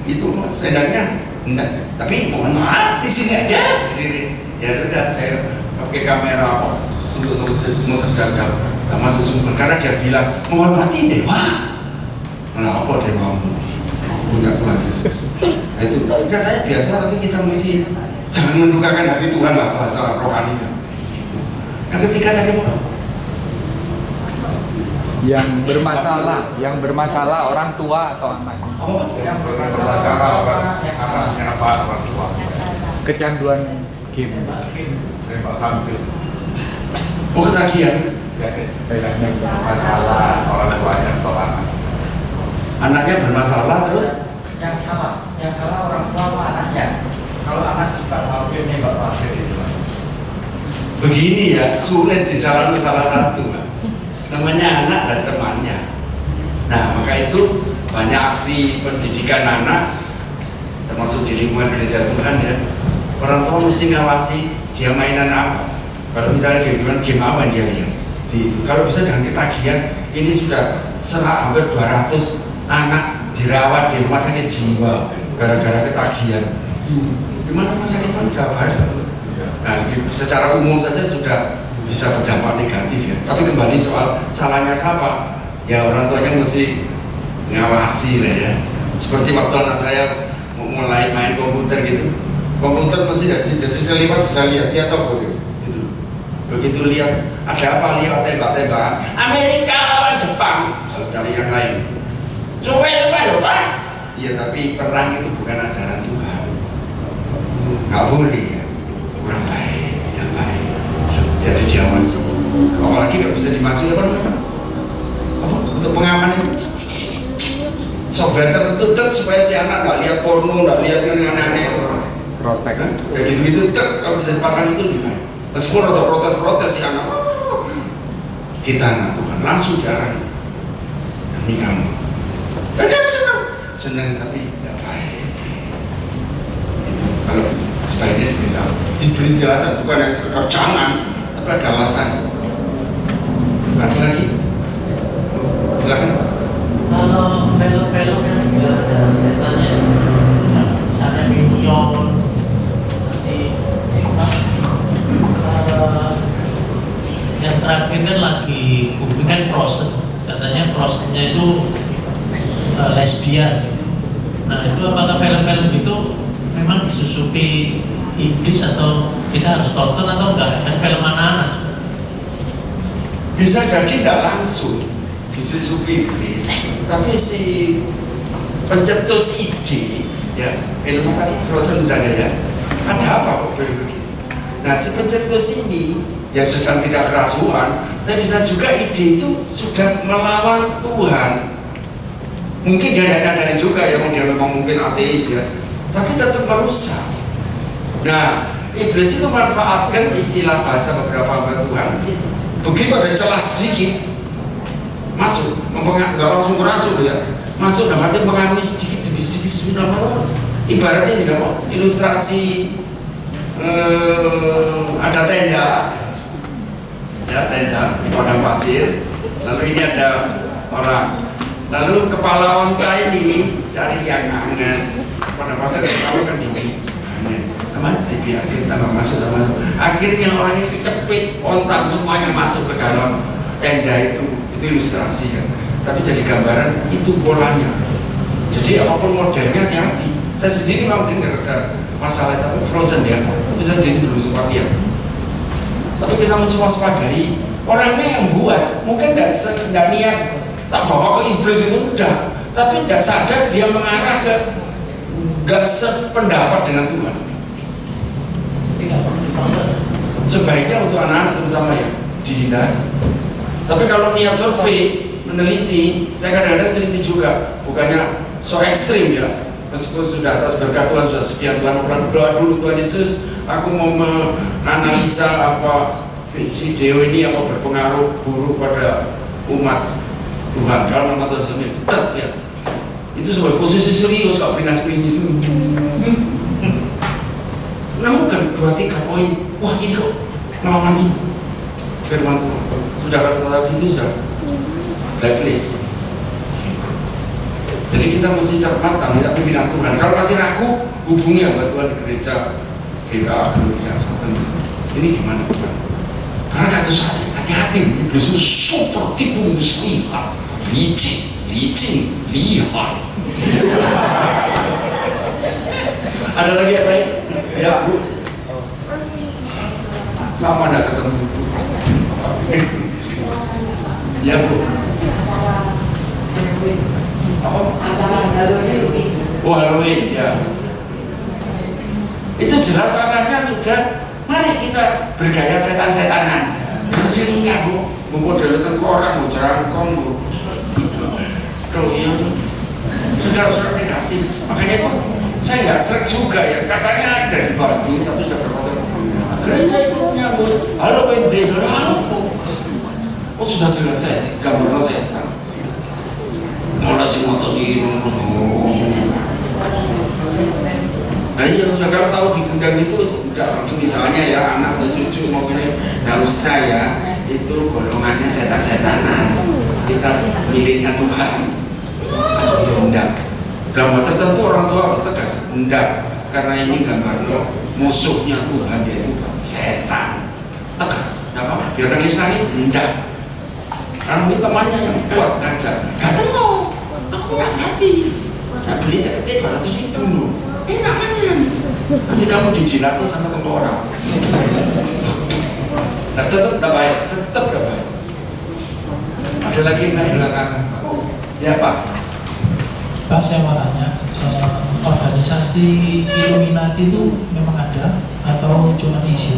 itu selendangnya. Enggak. Tapi mohon maaf di sini aja. Ya sudah saya pakai kamera untuk mengerjakan. Tidak masuk sumpah karena dia bilang menghormati dewa. Nah apa dewamu? Punya Tuhan Yesus. Nah, itu katanya biasa tapi kita mesti jangan mendukakan hati Tuhan lah bahasa rohaninya. Yang ketiga tadi apa? Yang bermasalah orang tua atau anak. Oh, Yang bermasalah sama anaknya apa orang tua. Kecanduan game. Tembak hampir. oh ketagihan. Yang bermasalah orang tuanya atau anak. Anaknya bermasalah terus yang salah orang tua sama anaknya. Kalau anak suka hampir nembak hampir itu. begini ya, sulit disalahkan salah satu Pak. Namanya anak dan temannya. Nah maka itu banyak ahli pendidikan anak termasuk di lingkungan gereja Tuhan ya, orang tua mesti ngawasi dia mainan apa. Kalau misalnya game apa yang dia lihat kalau bisa jangan ketagihan. Ini sudah hampir 200 anak dirawat di rumah sakit jiwa gara-gara ketagihan. Gimana rumah sakit mana Jawa Barat? Nah, secara umum saja sudah bisa berdampak negatif ya. Tapi kembali soal salahnya siapa? Ya orang tuanya mesti ngawasi lah ya. Seperti waktu anak saya mulai main komputer gitu. Komputer mesti dari sisi lewat bisa lihat apa gitu. Begitu lihat ada apa, lihat tembak-tembakan Amerika lawan Jepang, harus cari yang lain. Soal apa Pak? Iya tapi perang itu bukan ajaran Tuhan. Nggak boleh ya. Kurang baik, tidak baik. Jadi dia masuk. Apalagi nggak bisa dimasuki apa namanya? Apa? Untuk pengaman itu software tertentu supaya si anak nggak lihat porno, nggak lihat yang aneh-aneh. Protek. Ya gitu-gitu kalau bisa dipasang itu gimana? Meskipun ada protes-protes si anak, kita anak Tuhan langsung diarahkan demi kamu. Dan dia senang tapi tidak baik. Kalau sebaiknya diberitahu, diberi jelasan bukan yang sekedar jangan, tapi ada alasan. Ada lagi? Silakan. Kalau film-film yang tidak ada setannya, misalnya Minion, yang terakhir kan lagi booming kan Frozen, katanya Frozennya itu lesbian. Nah itu apakah film-film itu memang disusupi iblis atau kita harus tonton atau enggak? Kan film anak-anak. Bisa jadi tidak langsung disusupi iblis, tapi si pencetus ide ya film tadi Frozen misalnya ya, ada apa kok film begini? Nah si pencetus ini yang sedang tidak kerasuhan, tapi bisa juga ide itu sudah melawan Tuhan. Mungkin dia tidak nyadari juga ya, dia memang mungkin ateis ya, tapi tetap merusak. Nah iblis itu manfaatkan istilah bahasa beberapa hamba Tuhan. Begitu ada celah sedikit masuk, nggak langsung merasuk ya, masuk dan arti mengalami sedikit demi sedikit lama-lama. Ibaratnya ini apa? Ilustrasi ada tenda, ya tenda di padang pasir, lalu ini ada orang, lalu kepala onta ini cari yang hangat, padang pasir kalau kan dingin, teman dibiarkan tanpa masuk teman. Akhirnya orang ini kecepit, onta semuanya masuk ke dalam tenda itu ilustrasi kan, tapi jadi gambaran itu polanya. Jadi apapun modelnya hati-hati. Saya sendiri mau dengar ada masalah itu Frozen ya, bisa jadi belum sempat lihat. Tapi kita mesti waspadai orangnya yang buat, mungkin tidak niat tak bawa ke iblis itu udah, tapi tidak sadar dia mengarah ke gak sependapat dengan Tuhan. Tidak perlu ditonton. Sebaiknya untuk anak-anak terutama ya, dihindari. Tapi kalau niat survei, meneliti, saya kadang-kadang teliti juga, bukannya so ekstrim ya, meskipun sudah atas berkat Tuhan sudah sekian pelan-pelan doa dulu, Tuhan Yesus, aku mau menganalisa apa video ini apa berpengaruh buruk pada umat Tuhan dalam nama Tuhan Yesus. Tetap ya, itu sebagai posisi serius, gak beringas-beringis. Namun kan 2-3 poin, wah ini kok melawan ini firman Tuhan. Sudah kata itu sudah blacklist. Jadi kita mesti cermat minta pimpinan Tuhan. Kalau masih ragu, hubungi hamba Tuhan di gereja GKA Gloria Satan. Ini gimana Tuhan? Karena kata saat hati-hati, iblis itu super tipu muslihat, licin, lihai. Ada lagi apa ini? Ya Bu. Lama tidak ketemu Bu. Ya Bu. Apa? Oh Halloween, ya. Itu jelas anaknya sudah. Mari kita bergaya setan-setanan. Harus ingat Bu, model tengkorak, mau jerangkong Bu. Tuh ya, sudah negatif. Makanya itu saya nggak srek juga ya. Katanya ada di Bandung, tapi sudah berapa tahun. Gereja itu nyambut Halloween Day. Oh sudah jelas saya, gambarnya setan. Mulai si motor ini. Nah iya sudah kalau tahu di gudang itu sudah langsung misalnya ya anak atau cucu mau ini nggak usah ya, itu golongannya setan-setanan, kita miliknya Tuhan. Enggak, gambar tertentu orang tua harus tegas enggak, karena ini gambar musuhnya Tuhan yaitu setan, tegas, enggak apa-apa, biar nangis-nangis enggak, karena ini temannya yang kuat ngajak, datang lo, aku nggak gratis, nah beli tiket 200.000 dulu, enak kan, nanti kamu dijilati sama tengkorak. Nah tetap udah baik, ada lagi yang di belakang. Ya Pak. Pak, saya mau tanya, organisasi Illuminati itu memang ada atau cuma isu?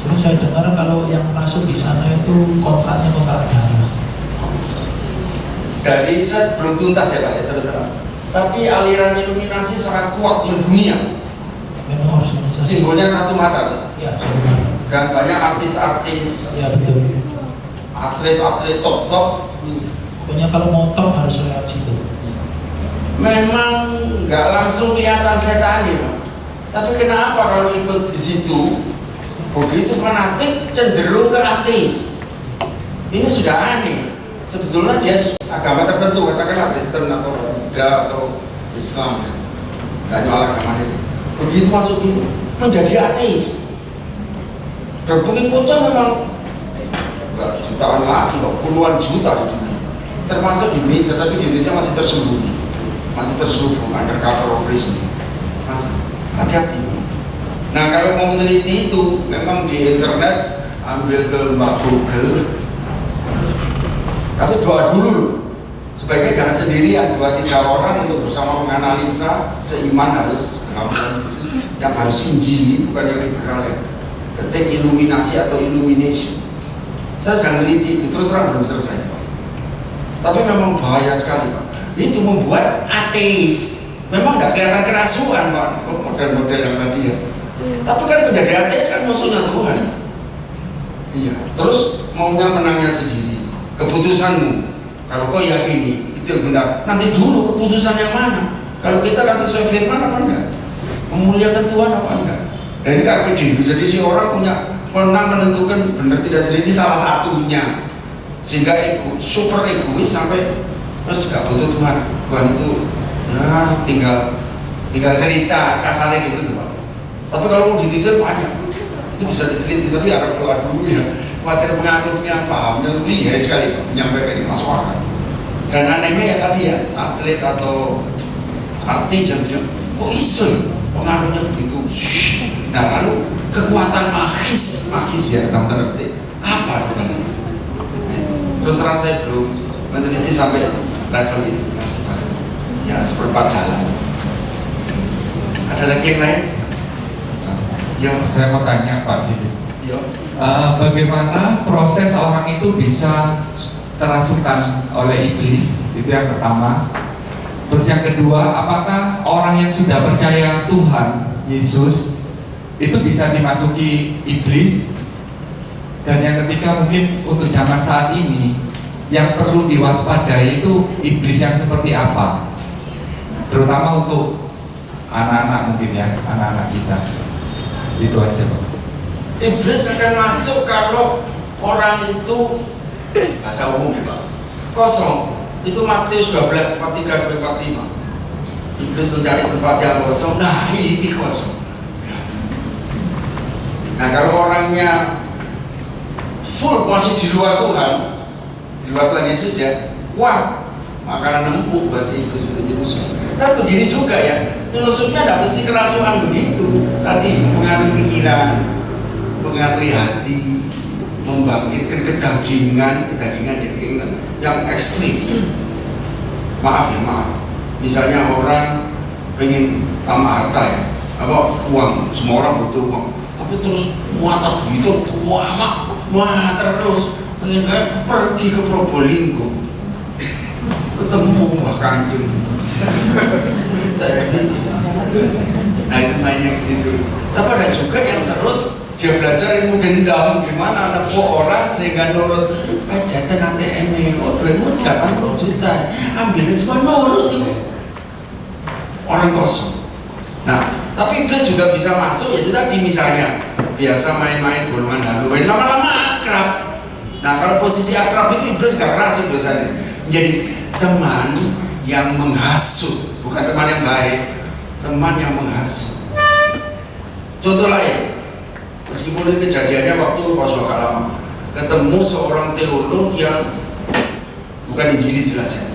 Terus saya dengar kalau yang masuk di sana itu kontraknya kontrak darah. Dari saya belum tuntas ya Pak ya terus terang. Tapi aliran Illuminasi sangat kuat di dunia. Memang organisasi. Simbolnya satu mata tuh. Ya, sebenarnya. Dan banyak artis-artis, Ya betul. atlet-atlet top. Pokoknya kalau mau top harus lewat situ. Memang nggak langsung kelihatan setannya Pak. Tapi kenapa kalau ikut di situ begitu fanatik cenderung ke ateis? Ini sudah aneh. Sebetulnya dia agama tertentu, katakanlah Kristen atau Buddha atau Islam, nggak nyala agama ini. Begitu masuk itu menjadi ateis. Dan pengikutnya memang nggak jutaan lagi, puluhan juta di dunia. Termasuk di Indonesia, tapi di Indonesia masih tersembunyi, masih terselubung undercover operation. Masih hati-hati. Nah kalau mau meneliti itu, memang di internet ambil ke Mbak Google. Tapi doa dulu, sebaiknya jangan sendirian, 2-3 orang untuk bersama menganalisa seiman harus dalam Yesus, yang harus injili bukan yang liberal ya. Ketik iluminasi atau illumination. Saya sedang meneliti itu terus terang belum selesai. Tapi memang bahaya sekali Pak. Itu membuat ateis. Memang tidak kelihatan kerasuan Pak, model-model yang tadi ya. Tapi kan menjadi ateis kan musuhnya Tuhan. Iya. Terus maunya menangnya sendiri. Keputusanmu. Kalau kau yakini itu yang benar. Nanti dulu keputusan yang mana? Kalau kita kan sesuai firman apa enggak? Memuliakan Tuhan apa enggak? Dan ini karena jadi si orang punya menang menentukan benar tidak sendiri salah satunya. Sehingga super egois sampai terus nggak butuh Tuhan. Tuhan itu ya tinggal cerita kasarnya gitu Pak. Tapi kalau mau detail banyak itu bisa diteliti, tapi harus doa dulu ya. Khawatir pengaruhnya, pahamnya lihai sekali Pak, menyampaikan ini masuk akal. Dan anehnya ya tadi ya, atlet atau artis yang bilang, kok isu pengaruhnya begitu. Nah lalu kekuatan magis ya dalam tanda petik apa namanya? Terus terang saya belum meneliti sampai level itu masih ya seperempat jalan. Ada lagi yang lain? Yang saya mau tanya Pak Sidi. Ya. Bagaimana proses orang itu bisa terasukan oleh iblis, itu yang pertama. Terus yang kedua, apakah orang yang sudah percaya Tuhan Yesus itu bisa dimasuki iblis? Dan yang ketiga, mungkin untuk zaman saat ini yang perlu diwaspadai itu iblis yang seperti apa, terutama untuk anak-anak mungkin ya, anak-anak kita. Itu aja Pak. Iblis akan masuk kalau orang itu, bahasa umum ya Pak, kosong. Itu Matius 12, 43 sampai 45. Iblis mencari tempat yang kosong, nah ini kosong. Nah kalau orangnya full masih di luar Tuhan Yesus ya, wah makanan empuk bahasa iblis itu diusung. Tapi begini juga ya, nyusupnya tidak mesti kerasukan begitu. Tadi mengaruhi pikiran, mengaruhi hati, membangkitkan kedagingan yang ekstrim. Maaf. Misalnya orang pengen tambah harta ya, apa uang, semua orang butuh uang, tapi terus muatas gitu, wah terus pengen pergi ke Probolinggo, ketemu Mbah Kanjeng. Nah itu mainnya ke situ. Tapi ada juga yang terus dia belajar ilmu gendam, gimana anak orang sehingga nurut jatah ATM oh 2080 juta ambilnya semua nurut itu orang kosong. Nah tapi iblis juga bisa masuk, yaitu tadi misalnya biasa main-main golongan Halloween, lama-lama akrab. Nah kalau posisi akrab itu iblis gak keras biasanya menjadi teman yang menghasut, bukan teman yang baik, teman yang menghasut. Contoh lain, meskipun ini kejadiannya waktu pas agak lama, ketemu seorang teolog yang bukan injilis jelas ya.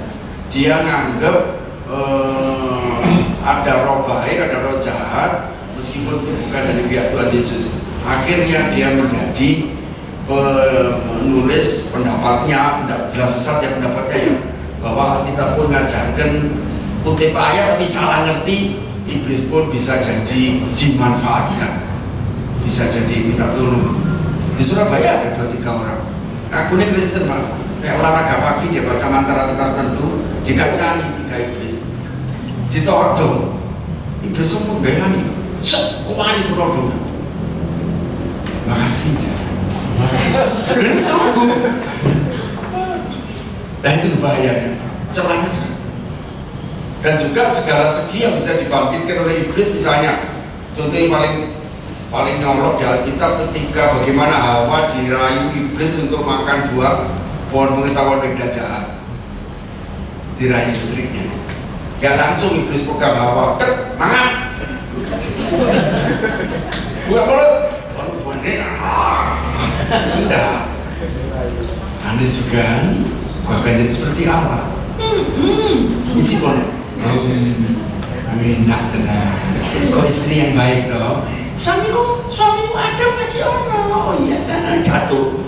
Dia nganggep ada roh baik, ada roh jahat, meskipun itu bukan dari pihak Tuhan Yesus. Akhirnya dia menjadi penulis pendapatnya, jelas sesat ya pendapatnya ya, bahwa kita pun ngajarkan kutip ayat tapi salah ngerti, iblis pun bisa jadi dimanfaatkan, bisa jadi minta tolong. Di Surabaya ada 2-3 orang. Aku ini Kristen Pak, kayak olahraga pagi dia baca mantra tertentu, dikacani 3 iblis, ditodong. Iblis pun belani, kemana penodong? Makasih. Ini sungguh. Nah itu bahayanya, celahnya sih. Dan juga segala segi yang bisa dibangkitkan oleh iblis, misalnya contoh yang paling nyolok di Alkitab ketika bagaimana Hawa dirayu iblis untuk makan buah pohon pengetahuan baik dan jahat. Dirayu triknya. Gak langsung iblis pegang Hawa, mangan. Buah mulut, tidak. Anda juga bahkan jadi seperti Allah. Ini boleh. Enak tenang. Kok istri yang baik toh? Suamimu ada masih orang. Oh iya kan jatuh.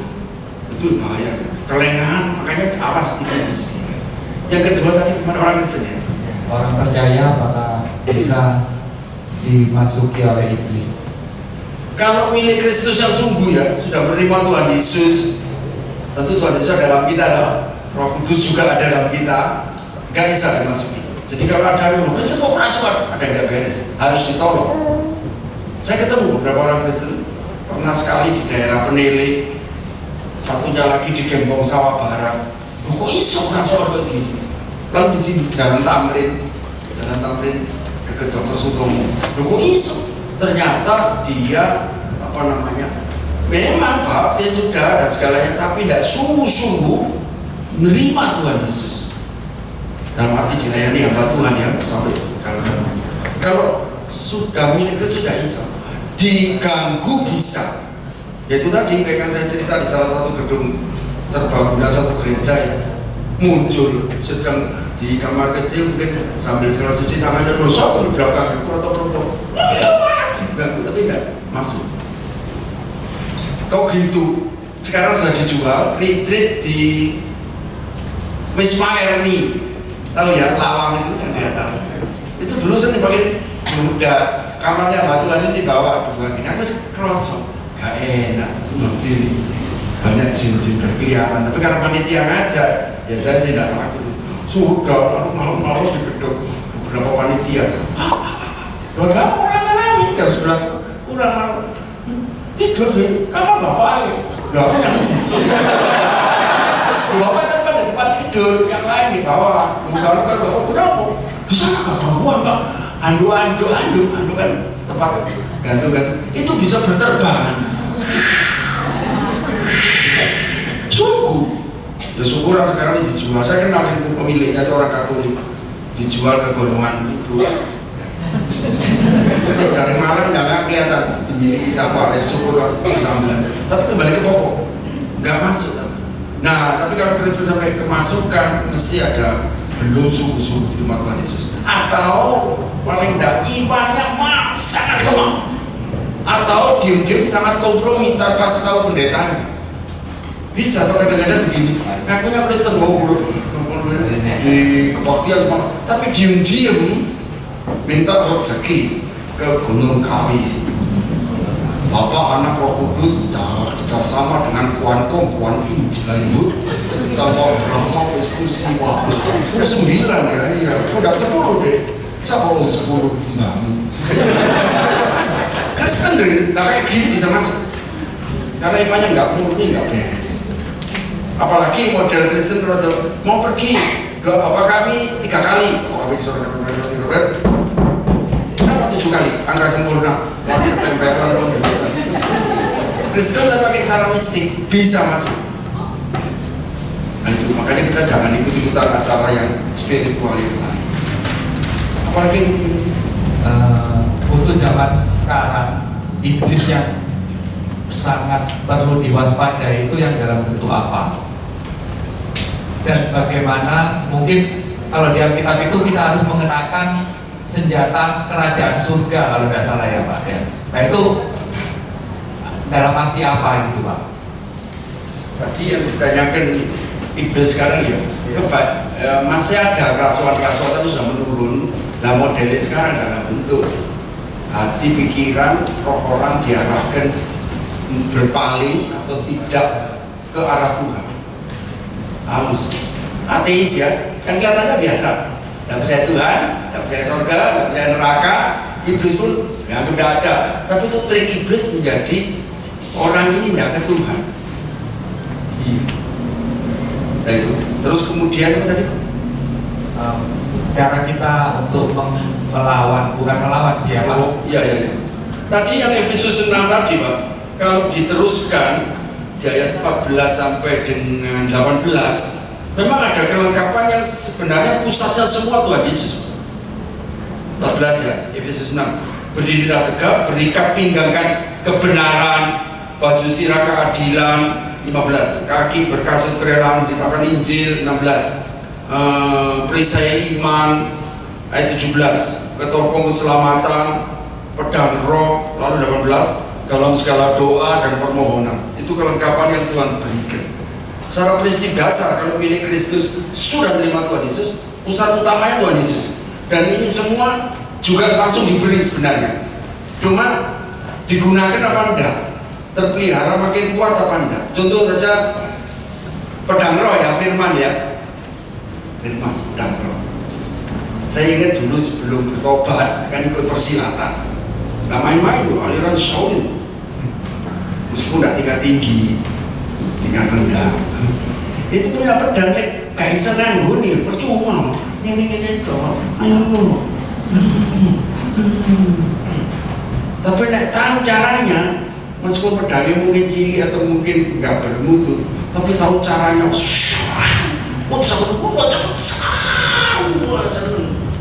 Itu bahaya. Kelengahan, makanya awas terus. Yang kedua tadi gimana orang Kristen ya? Orang percaya apakah bisa dimasuki oleh iblis? Kalau milik Kristus yang sungguh ya, sudah menerima Tuhan Yesus, tentu Tuhan Yesus ada dalam kita ya. Roh Kudus juga ada dalam kita, gak bisa dimasuki. Jadi kalau ada Roh Kristen mau kerasuan, ada yang gak beres, harus ditolong. Saya ketemu beberapa orang Kristen, pernah sekali di daerah Penele, satunya lagi di Gembong Sawah Barat. Kok iso kerasuan begini? Lalu di sini Jalan Tamrin dekat Dr. Sutomo. Kok iso? Ternyata dia memang baptis sudah ada segalanya, tapi tidak sungguh-sungguh menerima Tuhan Yesus. Dalam arti dilayani hamba Tuhan ya, sampai kalau sudah milik itu sudah bisa diganggu bisa. Yaitu tadi kayak yang saya cerita di salah satu gedung serbaguna satu gereja ya, muncul sedang di kamar kecil mungkin sambil salah suci tangannya dosa pun di belakang protokol ganggu tapi enggak masuk. Kok gitu? Sekarang sudah dijual retreat di Wisma Erni, tahu ya lawang itu yang di atas. dulu sering pakai muda, kamarnya batuan itu dibawa dua gini, aku kroso gak enak berdiri, banyak jin-jin berkeliaran. Tapi karena panitia ngajak, ya saya sih tidak takut. Sudah, malam-malam digedok beberapa panitia. Udah orang alami jam 11 kurang malam. Tidur deh, kamar bapak. Bapak tempat di tempat tidur, yang lain di bawah. Kalau bapak kenapa? Di sana gak gangguan pak. Andu kan tempat gantung. Itu bisa berterbangan. Sungguh. Ya syukuran sekarang ini dijual. Saya kenal pemiliknya itu orang Katolik. Dijual ke golongan itu. Dari malam nggak kelihatan dimiliki siapa, syukur 19. Tapi kembali ke pokok, nggak masuk. Nah, tapi kalau Kristen sampai kemasukan, mesti ada belum suku-suku di rumah Tuhan Yesus. Atau paling tidak imannya sangat lemah. Atau diam-diam sangat kompromi tanpa tahu pendetanya. Bisa atau kadang-kadang begini, ngakunya Kristen mau di kebaktian, tapi diam-diam minta rezeki ke gunung kami. Bapak anak Roh Kudus kerjasama dengan Kuan Injil sama Brahma Wisnu Siwa. 9 ya, iya. Udah 10 deh. Siapa mau 10 bangun? Kristen deh, nah kayak gini bisa masuk. Karena imannya nggak murni, nggak beres. Apalagi model Kristen kalau mau pergi doa Bapak kami 3 kali. Oh, kami disuruh kenapa 7 kali? Angka sempurna. Kristen pakai cara mistik bisa masuk. Nah itu makanya kita jangan ikut-ikutan acara yang spiritual yang lain. Apalagi gitu. Untuk zaman sekarang, iblis yang sangat perlu diwaspadai itu yang dalam bentuk apa? Dan bagaimana mungkin kalau di Alkitab itu kita harus mengenakan senjata kerajaan surga kalau tidak salah ya Pak ya. Nah itu dalam arti apa gitu Pak? Tadi yang ditanyakan iblis sekarang ya, masih ada kerasuan-kerasuan tapi sudah menurun. Nah modelnya sekarang dalam bentuk hati, pikiran, roh orang diarahkan berpaling atau tidak ke arah Tuhan. Halus, ateis ya, kan kelihatannya biasa. Tidak percaya Tuhan, tidak percaya surga, tidak percaya neraka. Iblis pun nggak ada. Tapi itu trik iblis menjadi orang ini tidak ke Tuhan. Iya. Nah itu. Terus kemudian apa tadi? Cara kita untuk melawan, bukan melawan sih ya Pak. Oh, iya. Tadi yang Efesus 6 tadi Pak, kalau diteruskan di ayat 14 sampai dengan 18, memang ada kelengkapan yang sebenarnya pusatnya semua Tuhan Yesus. 14 ya, Efesus 6. Berdirilah tegap, berikat pinggangkan kebenaran, baju sirah keadilan. 15. Kaki berkasut kerelaan ditetapkan Injil. 16. Perisai iman. Ayat 17. Ketopong keselamatan, pedang roh. Lalu 18. Dalam segala doa dan permohonan. Itu kelengkapan yang Tuhan berikan. Secara prinsip dasar kalau milik Kristus sudah terima Tuhan Yesus, pusat utamanya Tuhan Yesus. Dan ini semua juga langsung diberi sebenarnya. Cuma digunakan apa enggak? Terpelihara makin kuat apa enggak? Contoh saja pedang roh ya, firman ya. Firman, pedang roh. Saya ingat dulu sebelum bertobat kan ikut persilatan. Nah main-main tuh aliran Shaolin. Meskipun tidak tingkat tinggi, tingkat rendah, itu punya pedang gak bisa nanggung percuma. Ini dong, ayo. Tapi tidak tahu caranya, meskipun pedangnya mungkin cilik atau mungkin nggak bermutu, tapi tahu caranya.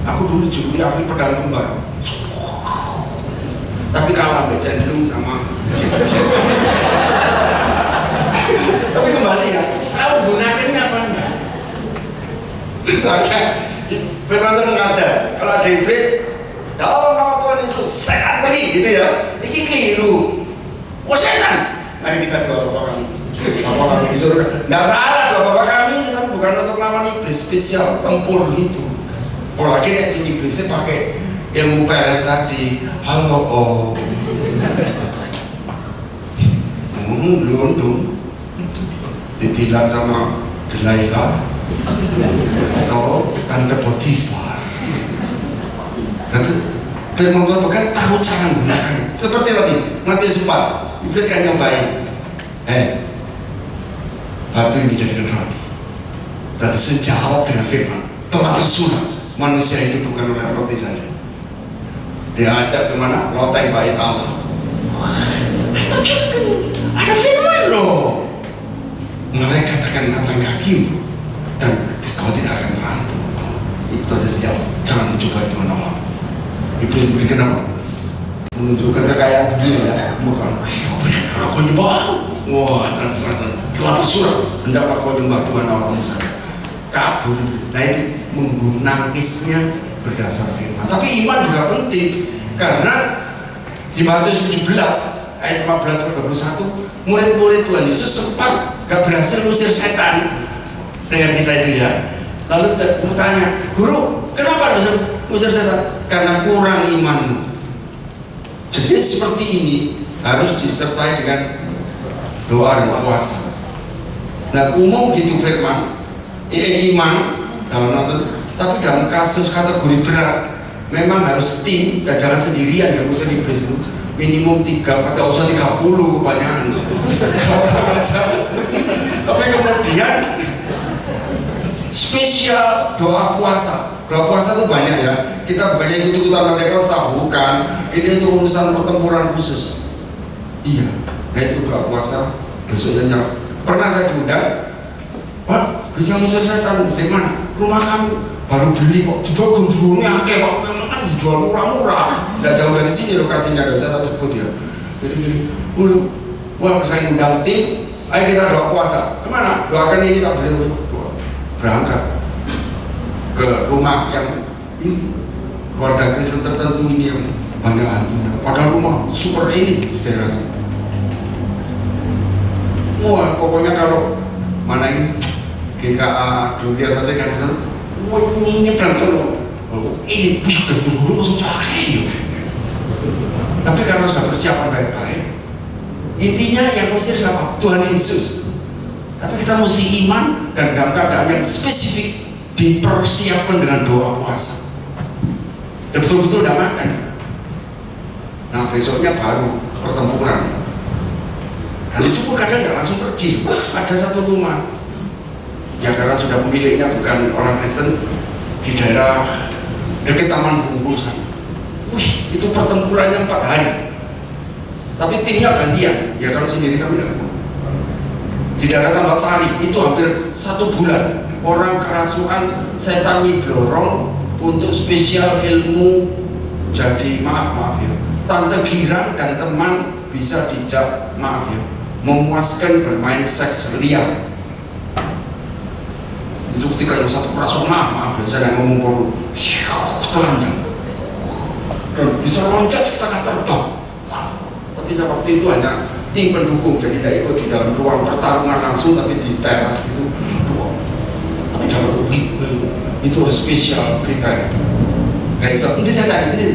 Aku dulu juga ambil pedang kembar. Tapi kalah cenderung sama tapi kembali ya, tahu gunakannya apa enggak? Misalnya firman Tuhan ngajar, kalau ada iblis dalam nama Tuhan Yesus setan pergi gitu ya, ini keliru. Oh setan, mari kita doa Bapa kami. Bapa kami di surga. Nggak salah doa Bapa kami, tapi bukan untuk lawan iblis spesial tempur gitu. Apalagi nek sing iblisnya pakai ilmu pelet tadi. Halo om. gelondong ditilat sama Delaila atau Tante Potifar. Nanti firman Tuhan bahkan tahu cara menggunakannya. Seperti tadi Matius 4, iblis kan nyobain, batu ini dijadikan roti. Dan Yesus jawab dengan firman, telah tersurat manusia hidup bukan oleh roti saja. Dia ajak kemana? Loteng bait Allah. Ada firman loh. Mereka akan datang kakimu dan kau tidak akan terantem. Itu saja sejauh. Jangan mencoba itu menolong. Iblis berikan apa? Menunjukkan kekayaan begini ya. Bukan. Kau nyembah aku. Wah, telah tersurat. Hendaklah kau nyembah Tuhan Allahmu saja. Kabur. Nah itu menangisnya berdasar firman. Tapi iman juga penting karena di Matius 17 ayat 15-21 murid-murid Tuhan Yesus sempat gak berhasil mengusir setan dengan kisah itu ya. Lalu mau tanya, guru, kenapa bisa mengusir setan? Karena kurang iman. Jadi seperti ini harus disertai dengan doa dan puasa. Nah umum gitu firman, iman dalam nonton. Tapi dalam kasus kategori berat, memang harus tim, gak jangan sendirian yang mengusir iblis itu. Minimum 3, atau usah 30 kebanyakan. Tapi kemudian spesial doa puasa. Doa puasa itu banyak ya. Kita bukannya ikut-ikutan Pentekosta, bukan. Ini untuk urusan pertempuran khusus. Iya. Nah itu doa puasa. Besoknya nyala. Pernah saya diundang, Pak, bisa ngusir setan di mana? Rumah kamu baru beli kok. Dibawa gendruwonya akeh kok. Kan dijual murah-murah. Nggak jauh dari sini lokasinya, nggak usah sebut ya. Jadi gini, wah saya ngundang tim, ayo kita doa puasa. Kemana? Doakan ini tak boleh berangkat ke rumah yang ini, keluarga Kristen tertentu ini yang banyak hantunya. Padahal rumah super ini di daerah sini. Wah pokoknya kalau mana ini GKA Gloria saja kan, wah ini nyebrang semua. Ini bukan dulu masuk cakai. Tapi karena sudah persiapan baik-baik, intinya yang mesti siapa? Tuhan Yesus. Tapi kita mesti iman dan dalam keadaan yang spesifik dipersiapkan dengan doa puasa. Dan betul-betul tidak makan. Nah besoknya baru pertempuran. Dan itu pun kadang tidak langsung pergi. Ada satu rumah, ya karena sudah pemiliknya bukan orang Kristen, di daerah dekat Taman Bungkul sana. Wih, itu pertempurannya 4 hari. Tapi timnya gantian. Ya kalau sendiri kami tidak mau. Di daerah Tambak Sari itu hampir 1 bulan. Orang kerasukan setan nyiblorong untuk spesial ilmu. Jadi maaf ya. Tante Girang dan teman bisa dijak maaf ya, memuaskan bermain seks liar. Itu ketika yang satu kerasukan maaf ya, saya ngomong perlu telanjang dan bisa loncat setengah terbang. Tapi saya waktu itu hanya tim pendukung, jadi tidak ikut di dalam ruang pertarungan langsung, tapi di teras gitu. Tapi dapat itu harus spesial prepare. Kayak ini saya tadi ini.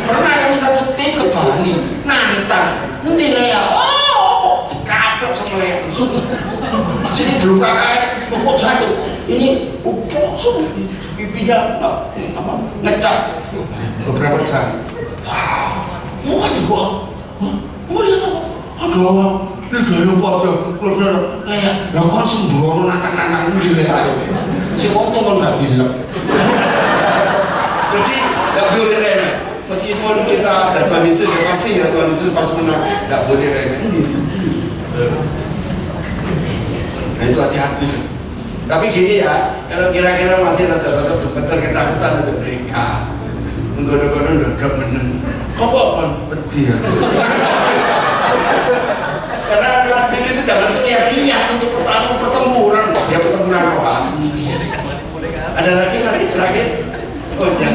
Pernah kami satu tim ke Bali nantang, nanti Lea, dikadok sama Lea. Sini belum kakak, pokok satu. Ini upok pipinya apa ngecat beberapa jam. Wah, mau lihat apa? Aduh, ini gaya pada Lea. Lah kok sembrono nantang-nantang ini Lea. Si foto kan nggak dilek. Jadi nggak boleh remeh. Meskipun kita ada Tuhan Yesus, ya pasti ya Tuhan Yesus pasti menang. Nggak boleh remeh. Nah itu hati-hati. Tapi gini ya, kalau kira-kira masih rada-rada gemeter ketakutan aja mereka. Menggoda-goda ndodok meneng. Apa kan pedih ya. Karena waktu itu zaman itu lihat untuk pertempuran, ya pertempuran rohani. Ada lagi masih terakhir? Oh ya.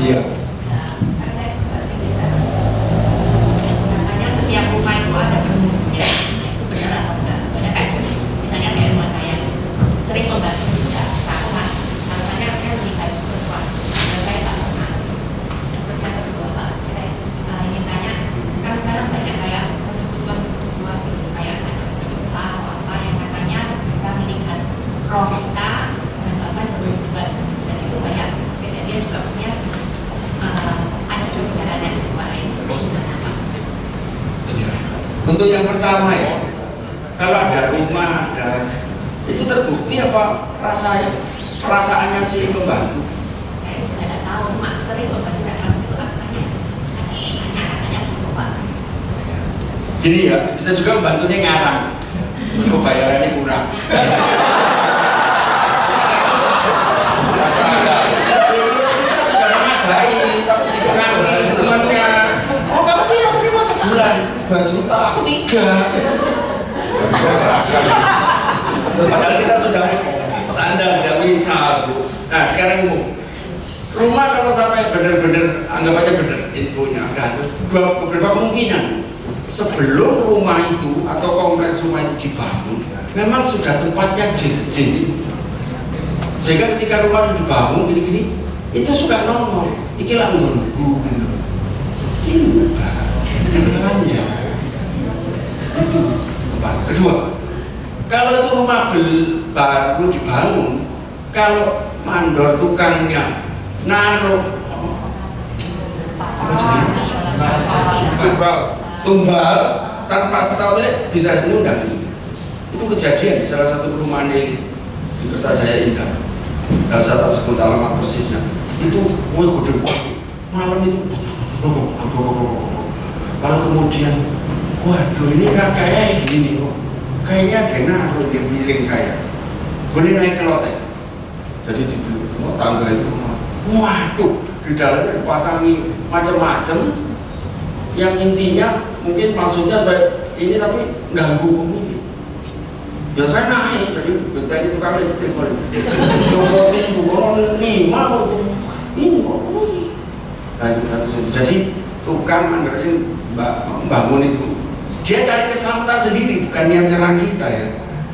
Iya. Katanya setiap rumah itu ada penghuninya. Itu benar atau enggak? Soalnya kayak misalnya kayak rumah saya sering membantu Untuk yang pertama ya, kalau ada rumah, ada itu terbukti apa perasaannya si pembantu. Saya tidak tahu, cuma sering Bapak tidak pasti itu rasanya. Tanya untuk Pak. Jadi ya, bisa juga pembantunya ngarang, kok bayarannya kurang. Kita sudah memadai, tapi dikurangi temannya. Oh kamu bilang terima sebulan 2 juta, aku 3. Padahal kita sudah standar, nggak bisa Bu. Nah sekarang Bu, rumah kalau sampai benar-benar anggap aja benar infonya ada beberapa kemungkinan. Sebelum rumah itu atau kompleks rumah itu dibangun, memang sudah tempatnya jin itu. Sehingga ketika rumah itu dibangun gini-gini, itu suka nongol. Iki langgon gitu. Jin namanya. Itu tempat kedua. Kalau itu rumah baru dibangun, kalau mandor tukangnya naruh tumbal tanpa setahu bisa diundang. Itu kejadian di salah satu perumahan elit di Kertajaya Indah. Nggak usah tak sebut alamat persisnya. Itu gede malam itu. Kalau kemudian, waduh ini nggak kayak gini kok. Kayaknya ada naruh di piring saya. Boleh naik ke lotek. Jadi di tangga itu, waduh, di dalamnya dipasangi macam-macam. Yang intinya mungkin maksudnya supaya ini tapi ganggu pemilik. Ya saya naik, jadi bentar itu kan listrik. Roti bukan 5 ini kok. Nah itu satu. Jadi tukang mandornya bangun itu. Dia cari keselamatan sendiri, bukan yang nyerang kita ya.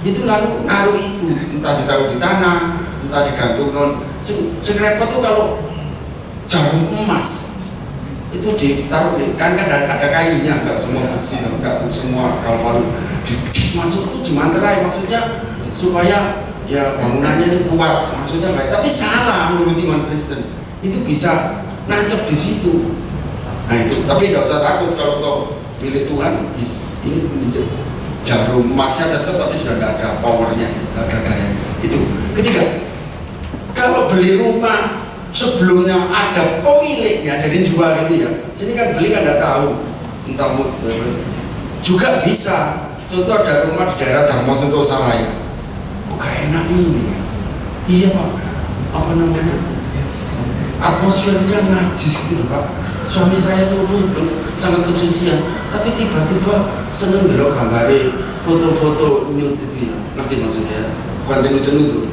Itu lalu naruh itu, entah ditaruh di tanah, entah digantung non. Sing repot tuh kalau jarum emas itu ditaruh di, kan ada kayunya, nggak semua besi, nggak semua kalau masuk tuh dimanterai, maksudnya supaya ya bangunannya itu kuat, maksudnya baik. Tapi salah menurut iman Kristen, itu bisa nancep di situ. Nah itu, tapi nggak usah takut kalau toh milik Tuhan, ini jarum emasnya tetap tapi sudah tidak ada powernya, tidak ada daya. Itu ketiga, kalau beli rumah sebelumnya ada pemiliknya jadi jual gitu ya, sini kan beli kan tidak tahu entah juga bisa. Contoh ada rumah di daerah Dharma Sentosa Raya, kok gak enak ini ya? Iya Pak, apa namanya, atmosfernya najis gitu Pak. Suami saya tuh sangat kesucian, tapi tiba-tiba seneng dulu gambarnya foto-foto nude itu ya, ngerti maksudnya ya? Bukan jenuh-jenuh loh.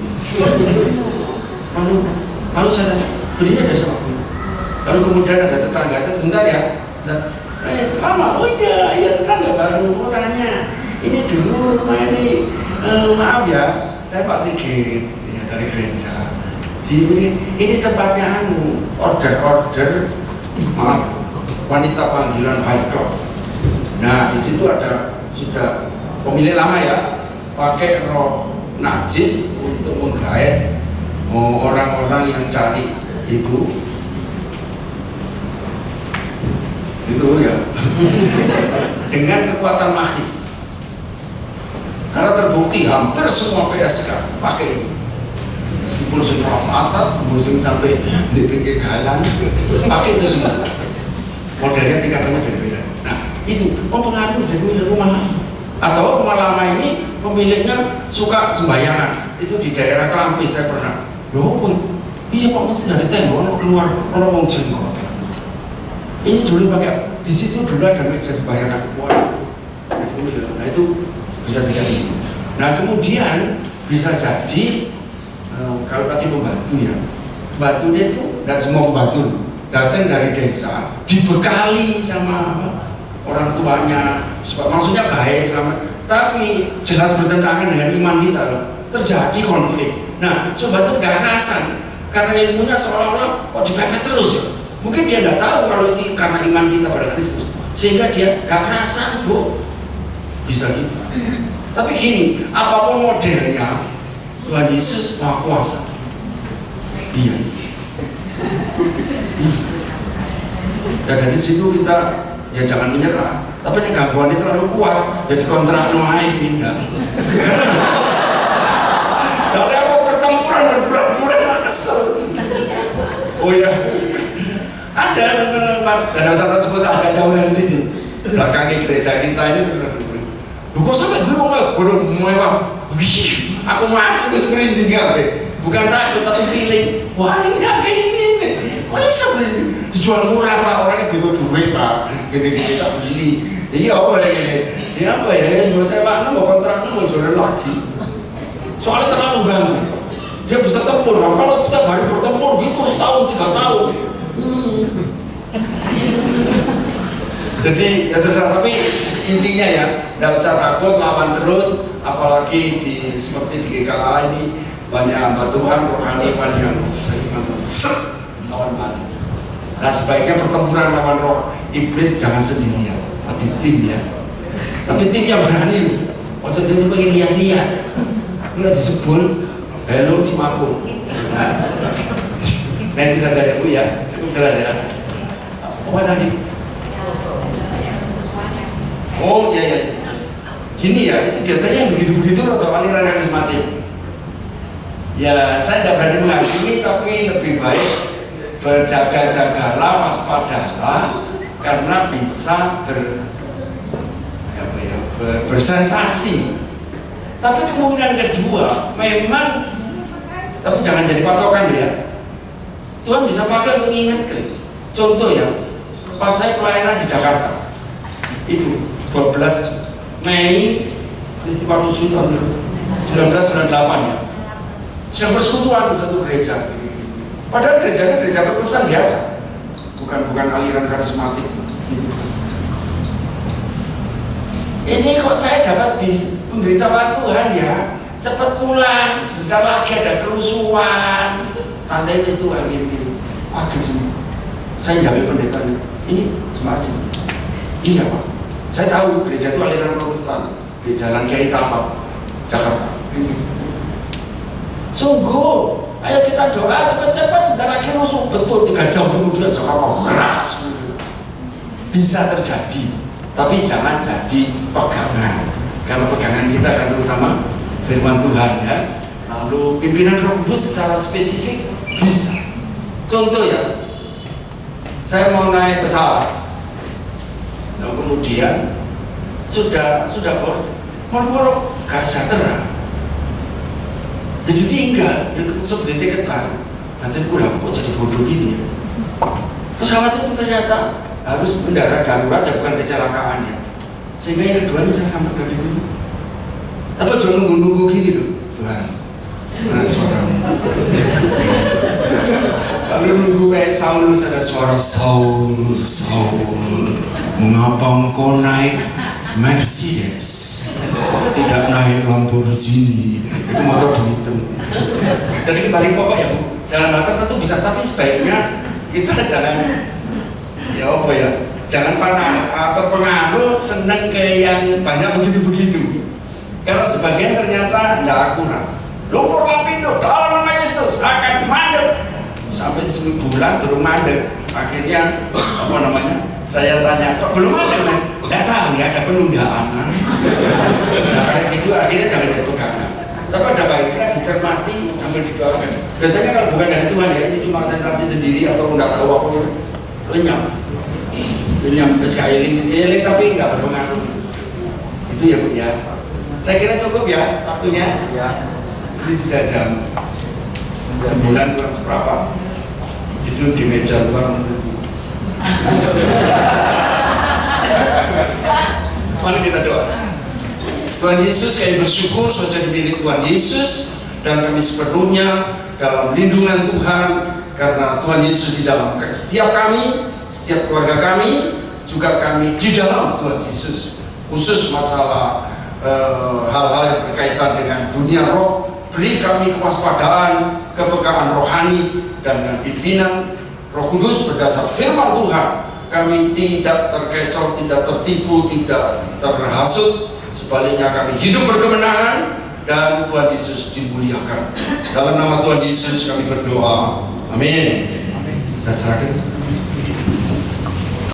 Lalu saya tanya, belinya dari siapa? Lalu kemudian ada tetangga saya, sebentar ya, lama, oh iya tetangga baru, mau tanya, ini dulu rumah ini, maaf ya, saya Pak Sigit, ya, dari gereja. Ini tempatnya order, maaf, wanita panggilan high class. Nah di situ ada sudah pemilik lama ya, pakai roh najis untuk menggait orang-orang yang cari itu ya dengan kekuatan magis. Karena terbukti hampir semua PSK pakai itu. Meskipun sing kelas atas, musim sampai di pinggir jalan, pakai itu semua. Modelnya tingkatannya beda-beda. Nah, itu mempengaruhi jadi milik rumah lama. Atau rumah lama ini pemiliknya suka sembayangan. Itu di daerah Klampis saya pernah. Loh, iya Pak, mesti dari tembok keluar orang jenggot. Ini dulu pakai, di situ dulu ada meja sembayangan. Nah itu bisa terjadi. Nah kemudian bisa jadi kalau tadi pembantu ya, pembantunya itu tidak semua pembantu datang dari desa, dibekali sama orang tuanya, maksudnya baik sama, tapi jelas bertentangan dengan iman kita loh. Terjadi konflik. Nah, sobat itu nggak ngerasain karena ilmunya seolah-olah kok dipepet terus ya. Mungkin dia nggak tahu kalau ini karena iman kita pada Kristus, sehingga dia nggak ngerasain Bu, bisa gitu. Tapi gini, apapun modelnya, Tuhan Yesus Maha Kuasa. Iya. Ya dari situ kita ya jangan menyerah. Tapi ini gangguan itu terlalu kuat, jadi kontrak naik pindah. Dari apa pertempuran berbulan-bulan nggak kesel. Oh ya, ada danau wisata tersebut agak jauh dari sini. Belakangnya gereja kita ini bener-bener. Lu kok sampai gunung mewah? Wih, aku masih gue merinding apa? Bukan takut tapi feeling. Wah ini nggak kayak ini. Kok bisa dijual murah pak? Orangnya butuh duit pak. Gini-gini tak beli. Iya apa ya? Ini apa ya? Mau sewa mau kontrak mau jual lagi. Soalnya terlalu ganggu. Dia bisa tempur. Kalau kita baru bertempur gitu setahun 3 tahun. Jadi ya terserah. Tapi intinya ya, nggak usah takut, lawan terus. Apalagi seperti di GKA ini banyak hamba Tuhan rohaniwan yang lawan balik. Nah sebaiknya pertempuran lawan roh iblis jangan sendirian, tapi tim ya. Tapi tim yang berani loh. Maksud saya pengen lihat-lihat. Lu udah disebut, hello si Mako. Nah itu saja ya Bu ya, cukup jelas ya. Apa tadi? Oh iya iya. Gini ya, itu biasanya yang begitu-begitu atau aliran karismatik. Ya saya tidak berani menghakimi, tapi lebih baik berjaga-jagalah, waspadalah, karena bisa bersensasi. Tapi kemungkinan kedua, memang, tapi jangan jadi patokan ya. Tuhan bisa pakai untuk ingatkan. Contoh ya, pas saya pelayanan di Jakarta, itu 12 Mei peristiwa rusuh tahun 1998 ya. Sedang persekutuan di satu gereja. Padahal gerejanya gereja Protestan biasa, bukan aliran karismatik. Gitu. Ini kok saya dapat pemberitahuan Tuhan ya, cepat pulang, sebentar lagi ada kerusuhan. Tante ini Tuhan ini, kaget semua. Saya jawab pendetanya, ini cuma sih. Iya Pak, saya tahu gereja itu aliran Protestan di Jalan Kiai Tapak, Jakarta. Sungguh, ayo kita doa cepat-cepat, sebentar lagi rusuh. Betul 3 jam kemudian Jakarta keras. Bisa terjadi, tapi jangan jadi pegangan. Karena pegangan kita kan terutama firman Tuhan ya. Lalu pimpinan Roh Kudus secara spesifik bisa. Contoh ya, saya mau naik pesawat. Lalu kemudian sudah moro-moro gak sejahtera. Jadi tinggal, ya beli tiket baru. Nanti pulang kok jadi bodoh gini ya. Pesawat itu ternyata harus mendarat darurat ya, bukan kecelakaan ya. Sehingga yang kedua ini saya kamar dari dulu. Tapi jangan nunggu-nunggu gini tuh, Tuhan. Mana suaramu? Lalu nunggu kayak Saulus, ada suara Saul, mengapa engkau naik Mercedes, tidak naik Lamborghini? Itu motor duitan. Jadi kembali pokok ya Bu, dalam hal tertentu bisa, tapi sebaiknya kita jangan jangan terpengaruh senang ke yang banyak begitu-begitu. Karena sebagian ternyata tidak akurat. Lumpur lapindo dalam nama Yesus akan mandek sampai 1 bulan terus mandek. Akhirnya saya tanya, kok belum ada Mas? Tidak tahu ya, ada penundaan. Nah karena itu akhirnya jangan jadi pegangan. Tapi ada baiknya dicermati sambil didoakan. Biasanya kalau bukan dari Tuhan ya, ini cuma sensasi sendiri atau nggak tahu apa, lenyap sekali tapi nggak berpengaruh. Itu ya Bu ya. Saya kira cukup ya waktunya. Ya. Ini sudah jam 9 kurang seberapa. Itu di meja luar. Mari kita doa. Tuhan Yesus, kami bersyukur saja dipilih Tuhan Yesus dan kami sepenuhnya dalam lindungan Tuhan, karena Tuhan Yesus di dalam setiap kami, setiap keluarga kami, juga kami di dalam Tuhan Yesus. Khusus masalah hal-hal yang berkaitan dengan dunia roh, beri kami kewaspadaan, kepekaan rohani, dan dengan pimpinan Roh Kudus berdasar firman Tuhan. Kami tidak terkecoh, tidak tertipu, tidak terhasut. Sebaliknya kami hidup berkemenangan dan Tuhan Yesus dimuliakan. Dalam nama Tuhan Yesus kami berdoa. Amin. Saya serahkan.